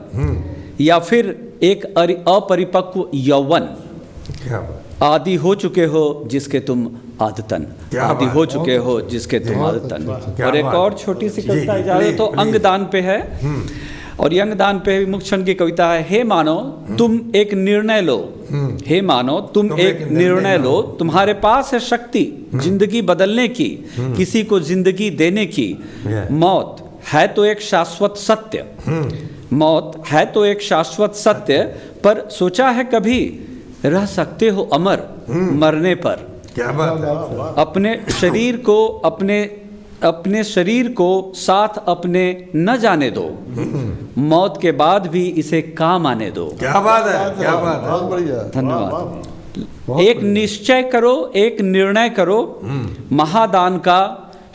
या फिर एक अपरिपक्व यौवन। आदि हो चुके हो जिसके तुम आदतन, आदि हो चुके हो जिसके तुम आदतन। और एक और छोटी सी कविता इजाजत तो अंगदान पे है, और ये अंगदान पे मुक्त छंद की कविता है। हे मानो तुम एक निर्णय लो, हे मानो तुम एक निर्णय लो, तुम्हारे पास है शक्ति जिंदगी बदलने की, किसी को जिंदगी देने की। मौत है तो एक शाश्वत सत्य, मौत है तो एक शाश्वत सत्य, पर सोचा है कभी रह सकते हो अमर मरने पर। क्या बात है। अपने शरीर को साथ अपने न जाने दो, मौत के बाद भी इसे काम आने दो। क्या बात है, क्या बात है। बहुत बढ़िया, धन्यवाद। एक निश्चय करो, एक निर्णय करो, महादान का,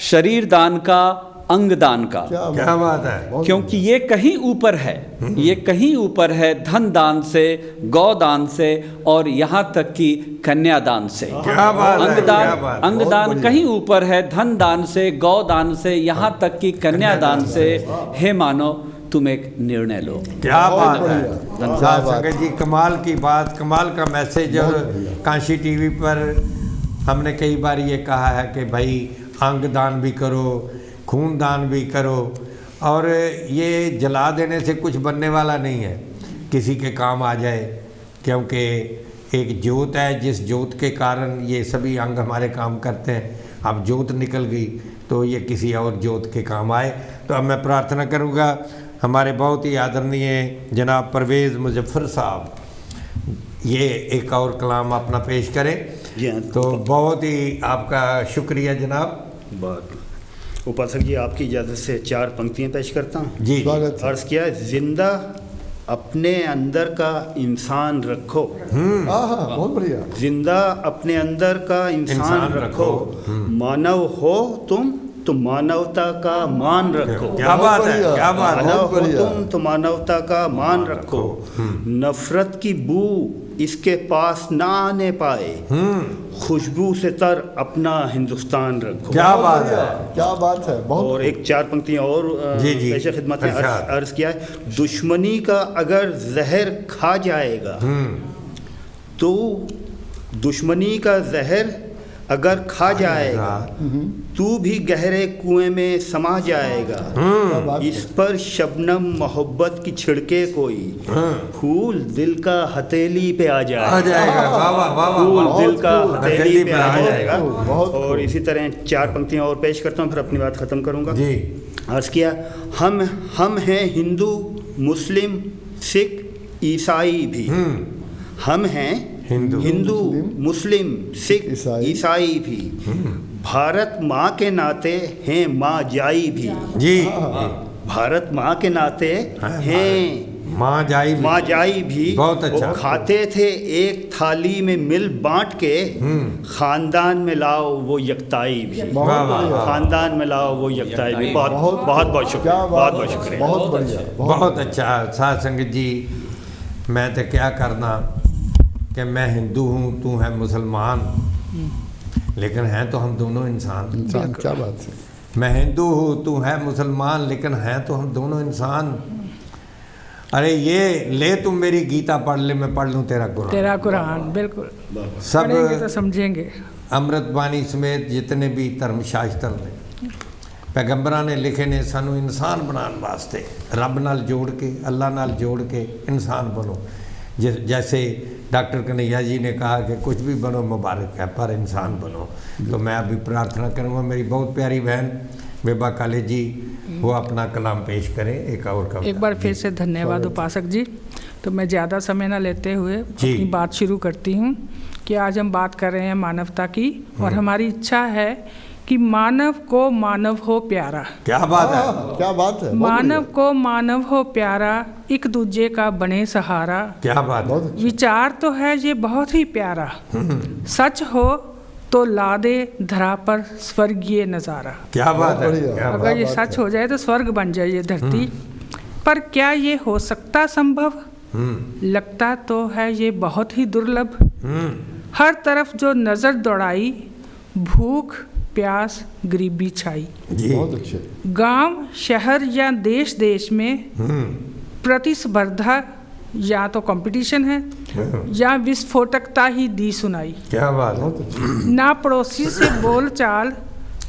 शरीर दान का, अंगदान का। क्या बात है। क्योंकि ये कहीं ऊपर है, ये कहीं ऊपर है धन दान से, गौदान से और यहाँ तक कि कन्यादान से। क्या बात है, क्या बात है। अंगदान कहीं ऊपर है धन दान से, गौदान से, यहाँ तक कि कन्यादान से। हे मानव तुम एक निर्णय लो। क्या बात बढ़िया, है साथ संगत जी, कमाल की बात, कमाल का मैसेज। और काशी टीवी पर हमने कई बार ये कहा है कि भाई अंग दान भी करो, खून दान भी करो, और ये जला देने से कुछ बनने वाला नहीं है, किसी के काम आ जाए, क्योंकि एक ज्योत है, जिस ज्योत के कारण ये सभी अंग हमारे काम करते हैं। अब ज्योत निकल गई तो ये किसी और ज्योत के काम आए। तो अब मैं प्रार्थना करूँगा हमारे बहुत ही आदरणीय जनाब परवेज़ मुजफ्फर साहब ये एक और कलाम अपना पेश करें। जी हाँ। तो बहुत ही आपका शुक्रिया जनाब। बहुत उपासक जी, आपकी इजाज़त से 4 पंक्तियाँ पेश करता हूँ। जी स्वागत है। अर्ज़ किया, जिंदा अपने अंदर का इंसान रखो। बहुत बढ़िया। जिंदा अपने अंदर का इंसान रखो। मानव हो तुम तो मानवता का मान रखो। क्या बात है, क्या बात है। मानव हो बढ़िया। तुम तो मानवता का मान रखो। नफरत की बू इसके पास ना आने पाए। खुशबू से तर अपना हिंदुस्तान रखो। क्या बात है। क्या बात है। बहुत और एक 4 पंक्तियाँ और जी, जी। पेश खिदमत है। इरशाद। अर्ज किया है, दुश्मनी का अगर जहर खा जाएगा तो दुश्मनी का जहर अगर खा जाएगा तू भी गहरे कुएं में समा जाएगा। इस पर शबनम मोहब्बत की छिड़के कोई, फूल दिल का हथेली पे आ आ जाएगा। जाएगा। वाह वाह वाह फूल वाह। दिल का हथेली पे आ जाएगा। बहुत और इसी तरह 4 पंक्तियाँ और पेश करता हूँ, फिर अपनी बात ख़त्म करूँगा। जी। अर्ज़ किया, हम हैं हिंदू, मुस्लिम, सिख, ईसाई भी। हम हैं हिंदू, मुस्लिम, सिख, ईसाई भी। भारत माँ के नाते हैं माँ जाई भी। जी। भारत माँ के नाते हैं माँ जाई भी। माँ जाई भी। बहुत अच्छा। वो खाते थे एक थाली में मिल बांट के, खानदान में लाओ वो यकताई भी। वाह वाह वाह। खानदान में लाओ वो यकताई भी। बहुत बहुत बहुत शुक्रिया। क्या बहुत बात बहुत है। शुक्रिया। बहुत बढ़िया। बहुत अच्छा साध संगत जी। मैं तो क्या करना कि मैं हिंदू हूँ, तू है मुसलमान, लेकिन हैं तो हम दोनों इंसान। इंसान, क्या बात है। मैं हिंदू हूँ, तू है मुसलमान, लेकिन हैं तो हम दोनों इंसान। अरे ये ले तुम मेरी गीता पढ़ ले, मैं पढ़ लूँ तेरा कुरान। तेरा कुरान, बिल्कुल सब पढ़ेंगे तो समझेंगे। अमृतबाणी समेत जितने भी धर्मशास्त्र ने, पैगंबरां ने लिखे ने, सानू इंसान बनाने वास्ते रब नाल जोड़ के, अल्लाह नाल जोड़ के इंसान बनो। जैसे डॉक्टर कन्हैया जी ने कहा कि कुछ भी बनो मुबारक है, पर इंसान बनो। तो मैं अभी प्रार्थना करूँगा, मेरी बहुत प्यारी बहन बेबा काले जी वो अपना कलाम पेश करें। एक और कविता। एक बार फिर से धन्यवाद उपासक जी। तो मैं ज़्यादा समय ना लेते हुए अपनी बात शुरू करती हूँ कि आज हम बात कर रहे हैं मानवता की, और हमारी इच्छा है कि मानव को मानव हो प्यारा। क्या बात है। क्या बात है। मानव को मानव हो प्यारा, एक दूजे का बने सहारा। क्या बात है। विचार तो है ये बहुत ही प्यारा, सच हो तो ला दे धरा पर स्वर्गीय नज़ारा। क्या बात है। बढ़िया। क्या बात अगर ये सच हो जाए तो स्वर्ग बन जाए ये धरती पर। क्या ये हो सकता संभव? लगता तो है ये बहुत ही दुर्लभ। हर तरफ जो नज़र दौड़ाई, भूख प्यास गरीबी छाई। बहुत अच्छे। गांव शहर या देश देश में प्रतिस्पर्धा या तो कंपटीशन है या विस्फोटकता ही दी सुनाई। क्या बात है। ना पड़ोसी से बोल चाल,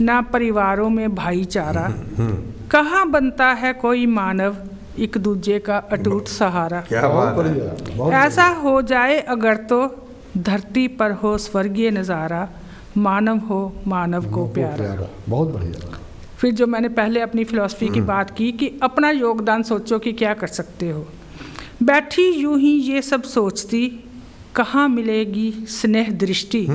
ना परिवारों में भाईचारा। कहाँ बनता है कोई मानव, एक दूजे का अटूट सहारा। क्या बहुत बात है। बढ़िया। बहुत ऐसा हो जाए अगर तो धरती पर हो स्वर्गीय नज़ारा, मानव हो मानव को प्यारा। बहुत बढ़िया। फिर जो मैंने पहले अपनी फिलॉसफी की बात की कि अपना योगदान सोचो कि क्या कर सकते हो। बैठी यूं ही ये सब सोचती, कहाँ मिलेगी स्नेह दृष्टि।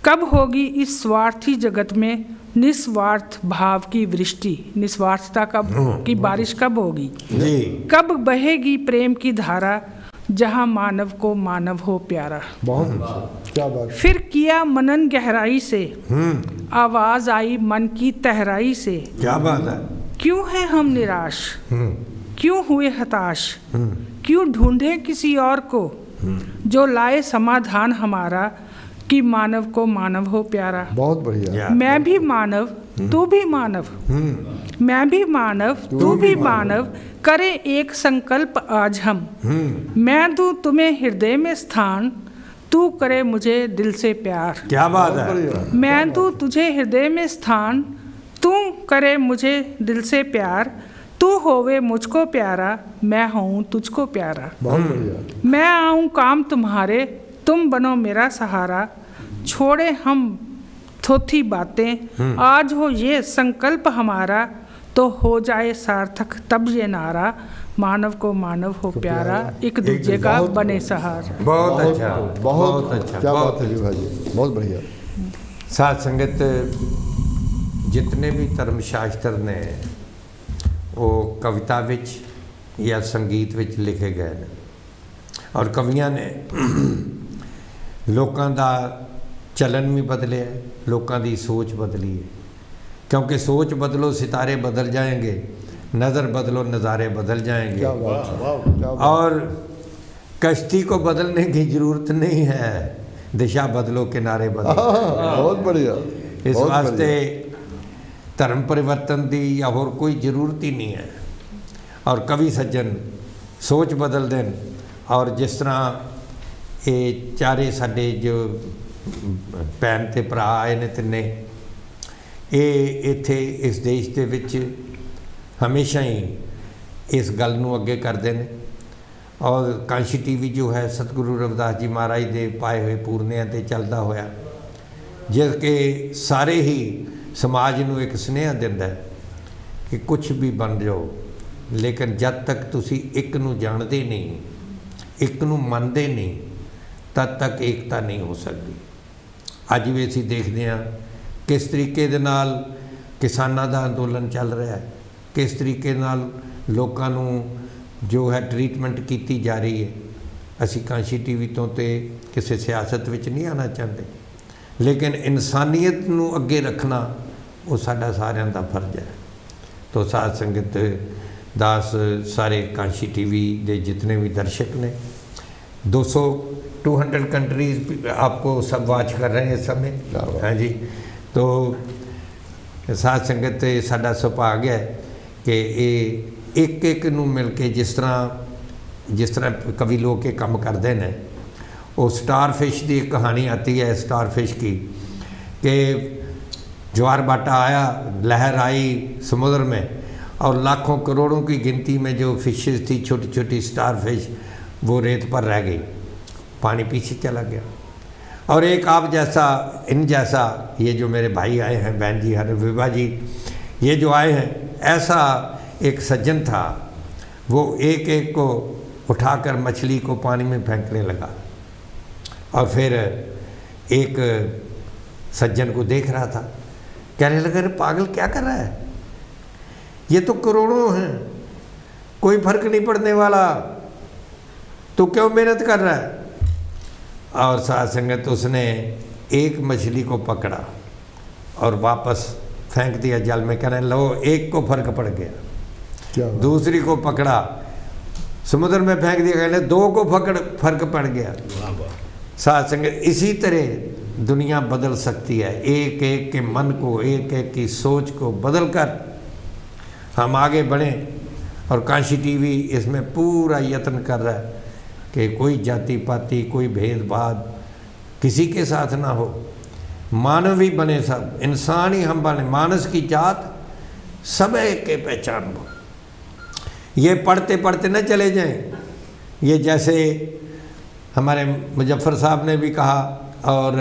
कब होगी इस स्वार्थी जगत में निस्वार्थ भाव की वृष्टि। निस्वार्थता कब की बारिश कब होगी जी। कब बहेगी प्रेम की धारा, जहाँ मानव को मानव हो प्यारा। बहुत अच्छा। क्या बात। फिर किया मनन गहराई से, आवाज आई मन की तहराई से, क्या बात है। क्यों है हम निराश, क्यों हुए हताश, क्यों ढूंढे किसी और को जो लाए समाधान हमारा, कि मानव को मानव हो प्यारा। बहुत बढ़िया। मैं भी मानव तू भी मानव, मैं भी मानव तू भी मानव, करे एक संकल्प आज हम। मैं दूं तुम्हें हृदय में स्थान, तू करे मुझे दिल से प्यार। क्या बात है। मैं दूं तुझे हृदय में स्थान, तू करे मुझे दिल से प्यार, तू होवे मुझको प्यारा, मैं हूँ तुझको प्यारा। बहुत बढ़िया। मैं आऊँ काम तुम्हारे, तुम बनो मेरा सहारा, छोड़े हम थोथी बातें, आज हो ये संकल्प हमारा, तो हो जाए सार्थक तब ये नारा, मानव को मानव हो प्यारा, एक दूजे का बने सहारा। बहुत अच्छा, बहुत अच्छा, क्या बहुत बात है विभा जी, बहुत बढ़िया। साध संगत, जितने भी धर्म शास्त्र ने वो कविता विच या संगीत विच लिखे गए ने, और कवियां ने लोगों का चलन भी बदले है, लोगों की सोच बदली है। क्योंकि सोच बदलो सितारे बदल जाएंगे, नज़र बदलो नज़ारे बदल जाएंगे। क्या बात है, क्या बात। और कश्ती को बदलने की ज़रूरत नहीं है, दिशा बदलो किनारे बदलो। बहुत बढ़िया। इस बहुत वास्ते बढ़िया। धर्म परिवर्तन की या होर कोई ज़रूरत ही नहीं है। और कवि सज्जन सोच बदल देन, और जिस तरह ये चारे साडे जो भैन ते भरा आए ने तिन्ने, ये इत्थे इस देश दे विच हमेशा ही इस गल नूं अगे करते हैं। और कांशी टीवी जो है सतगुरु रविदास जी महाराज के पाए हुए पूर्णियां ते चलता होया, जिसके सारे ही समाज नूं एक सुनेहा दिंदा है कि कुछ भी बन जाओ, लेकिन जब तक तुसी एक नूं जाणदे नहीं, एक नूं मनदे नहीं, तद तक एकता नहीं हो सकती। अज भी असीं देखते हैं किस तरीके दे नाल किसानां दा अंदोलन चल रहा है, किस तरीके नाल लोकां नूं जो है ट्रीटमेंट की जा रही है। असीं कांशी टीवी तो किसी सियासत विच नहीं आना चाहते, लेकिन इंसानियत नूं अगे रखना वो साडा सारिਆਂ दा फर्ज है। तो साध संगत दास सारे कांशी टीवी के जितने भी दर्शक ने, 200 कंट्रीज आपको सब वाच कर रहे हैं इस समय। हाँ जी। तो साध संगत साडा सुभाग है कि ये एक एक नूं मिल के जिस तरह कवि लोग के काम करते हैं। वो स्टार फिश की एक कहानी आती है, स्टार फिश की, कि ज्वार बाटा आया, लहर आई समुद्र में, और लाखों करोड़ों की गिनती में जो फिशेस थी, छोटी छोटी स्टार फिश, वो रेत पर रह गई, पानी पीछे चला गया। और एक आप जैसा, इन जैसा, ये जो मेरे भाई आए हैं, बहन जी हर विभा जी, ये जो आए हैं, ऐसा एक सज्जन था, वो एक एक को उठाकर मछली को पानी में फेंकने लगा। और फिर एक सज्जन को देख रहा था, कहने लगा, अरे पागल क्या कर रहा है, ये तो करोड़ों हैं, कोई फर्क नहीं पड़ने वाला, तो क्यों मेहनत कर रहा है। और साध संगत उसने एक मछली को पकड़ा और वापस फेंक दिया जल में, कहने लो एक को फर्क पड़ गया। दूसरी को पकड़ा समुद्र में फेंक दिया, कहने दो को फर्क पड़ गया। साध संगत इसी तरह दुनिया बदल सकती है, एक एक के मन को, एक एक की सोच को बदल कर हम आगे बढ़ें। और कांशी टीवी इसमें पूरा यत्न कर रहा है कि कोई जाति पाति, कोई भेदभाव किसी के साथ ना हो, मानव ही बने, सब इंसान ही हम बने, मानस की जात सब एक के पहचान हो। ये पढ़ते पढ़ते न चले जाएं। ये जैसे हमारे मुजफ्फर साहब ने भी कहा, और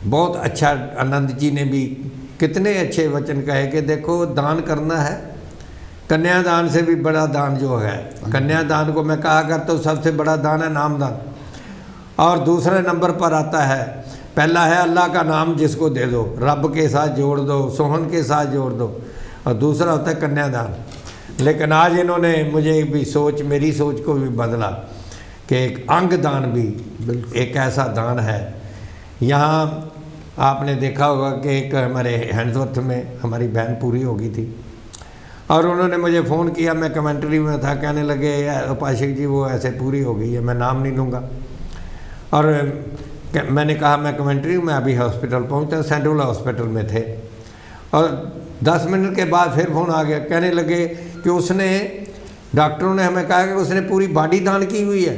बहुत अच्छा आनंद जी ने भी कितने अच्छे वचन कहे कि देखो दान करना है, कन्यादान से भी बड़ा दान जो है, कन्यादान को मैं कहा करता हूँ सबसे बड़ा दान है नामदान। और दूसरे नंबर पर आता है, पहला है अल्लाह का नाम जिसको दे दो, रब के साथ जोड़ दो, सोहन के साथ जोड़ दो, और दूसरा होता है कन्यादान। लेकिन आज इन्होंने मुझे भी सोच, मेरी सोच को भी बदला कि एक अंग दान भी एक ऐसा दान है। यहाँ आपने देखा होगा कि एक हमारे हैंड्सवर्थ में हमारी बहन पूरी हो गई थी और उन्होंने मुझे फ़ोन किया, मैं कमेंट्री में था, कहने लगे उपासक जी वो ऐसे पूरी हो गई है, मैं नाम नहीं लूँगा। और मैंने कहा मैं कमेंट्री में अभी हॉस्पिटल पहुँचा, सेंट्रल हॉस्पिटल में थे। और 10 मिनट के बाद फिर फ़ोन आ गया, कहने लगे कि उसने, डॉक्टरों ने हमें कहा कि उसने पूरी बॉडी दान की हुई है,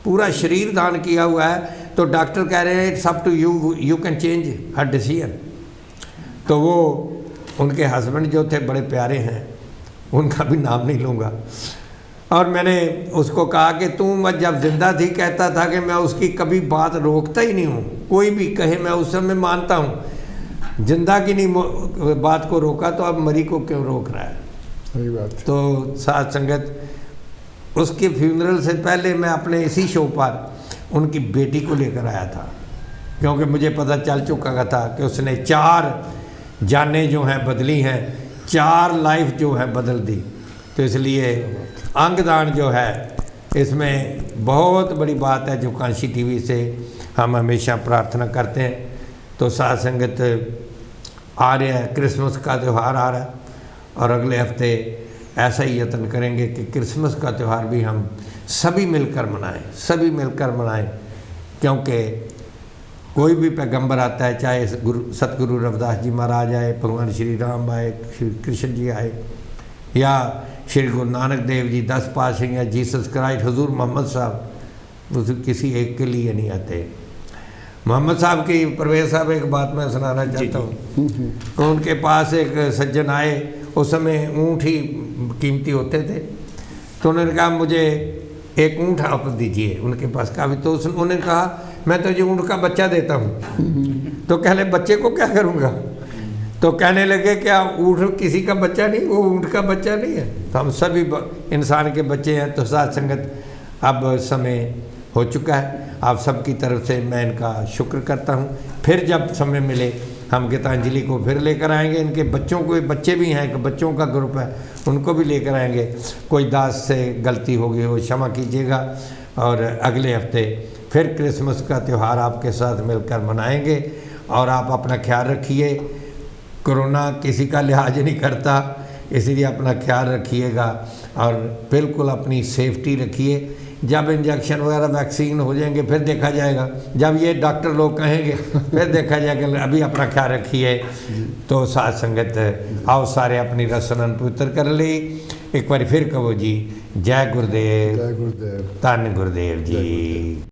पूरा शरीर दान किया हुआ है। तो डॉक्टर कह रहे हैं it's up to you, you can change her decision. तो वो उनके हस्बैंड जो थे बड़े प्यारे हैं, उनका भी नाम नहीं लूँगा। और मैंने उसको कहा कि तू मैं जब जिंदा थी कहता था कि मैं उसकी कभी बात रोकता ही नहीं हूँ, कोई भी कहे मैं उस समय मानता हूँ। जिंदा की नहीं बात को रोका तो अब मरी को क्यों रोक रहा है। सही बात। तो साथ संगत, उसके फ्यूनरल से पहले मैं अपने इसी शो पर उनकी बेटी को लेकर आया था, क्योंकि मुझे पता चल चुका था कि उसने 4 जानें जो हैं बदली हैं, 4 लाइफ जो है बदल दी। तो इसलिए अंगदान जो है इसमें बहुत बड़ी बात है जो कांशी टीवी से हम हमेशा प्रार्थना करते हैं। तो साथ संगत आ रहा है, क्रिसमस का त्यौहार आ रहा है और अगले हफ्ते ऐसा ही यत्न करेंगे कि क्रिसमस का त्यौहार भी हम सभी मिलकर मनाएं, सभी मिलकर मनाएं। क्योंकि कोई भी पैगंबर आता है, चाहे सतगुरु रविदास जी महाराज आए, भगवान श्री राम आए, श्री कृष्ण जी आए, या श्री गुरु नानक देव जी 10 पातशाह या जीसस क्राइस्ट, हुजूर मोहम्मद साहब, वो किसी एक के लिए नहीं आते। मोहम्मद साहब की, परवेज साहब, एक बात मैं सुनाना चाहता हूँ। तो उनके पास एक सज्जन आए, उस समय ऊँट ही कीमती होते थे। तो उन्होंने कहा मुझे एक ऊँट आप दीजिए, उनके पास काफ़ी। तो उन्होंने कहा मैं तो जो ऊँट का बच्चा देता हूँ। तो कहले बच्चे को क्या करूँगा। तो कहने लगे क्या ऊँट किसी का बच्चा नहीं, वो ऊँट का बच्चा नहीं है, तो हम सभी इंसान के बच्चे हैं। तो साथ संगत अब समय हो चुका है, आप सबकी तरफ से मैं इनका शुक्र करता हूँ। फिर जब समय मिले हम गीतांजलि को फिर लेकर आएंगे। इनके बच्चों को, बच्चे भी हैं, एक बच्चों का ग्रुप है, उनको भी लेकर आएंगे। कोई दास से गलती हो गई हो क्षमा कीजिएगा। और अगले हफ्ते फिर क्रिसमस का त्यौहार आपके साथ मिलकर मनाएंगे। और आप अपना ख्याल रखिए, कोरोना किसी का लिहाज नहीं करता, इसलिए अपना ख्याल रखिएगा और बिल्कुल अपनी सेफ्टी रखिए। जब इंजेक्शन वगैरह वैक्सीन हो जाएंगे फिर देखा जाएगा, जब ये डॉक्टर लोग कहेंगे फिर देखा जाएगा। अभी अपना ख्याल रखिए। तो साथ संगत आओ सारे अपनी रसन पवित्र कर ली। एक बार फिर कहो जी, जय गुरुदेव, जय गुरुदेव, धन गुरुदेव जी।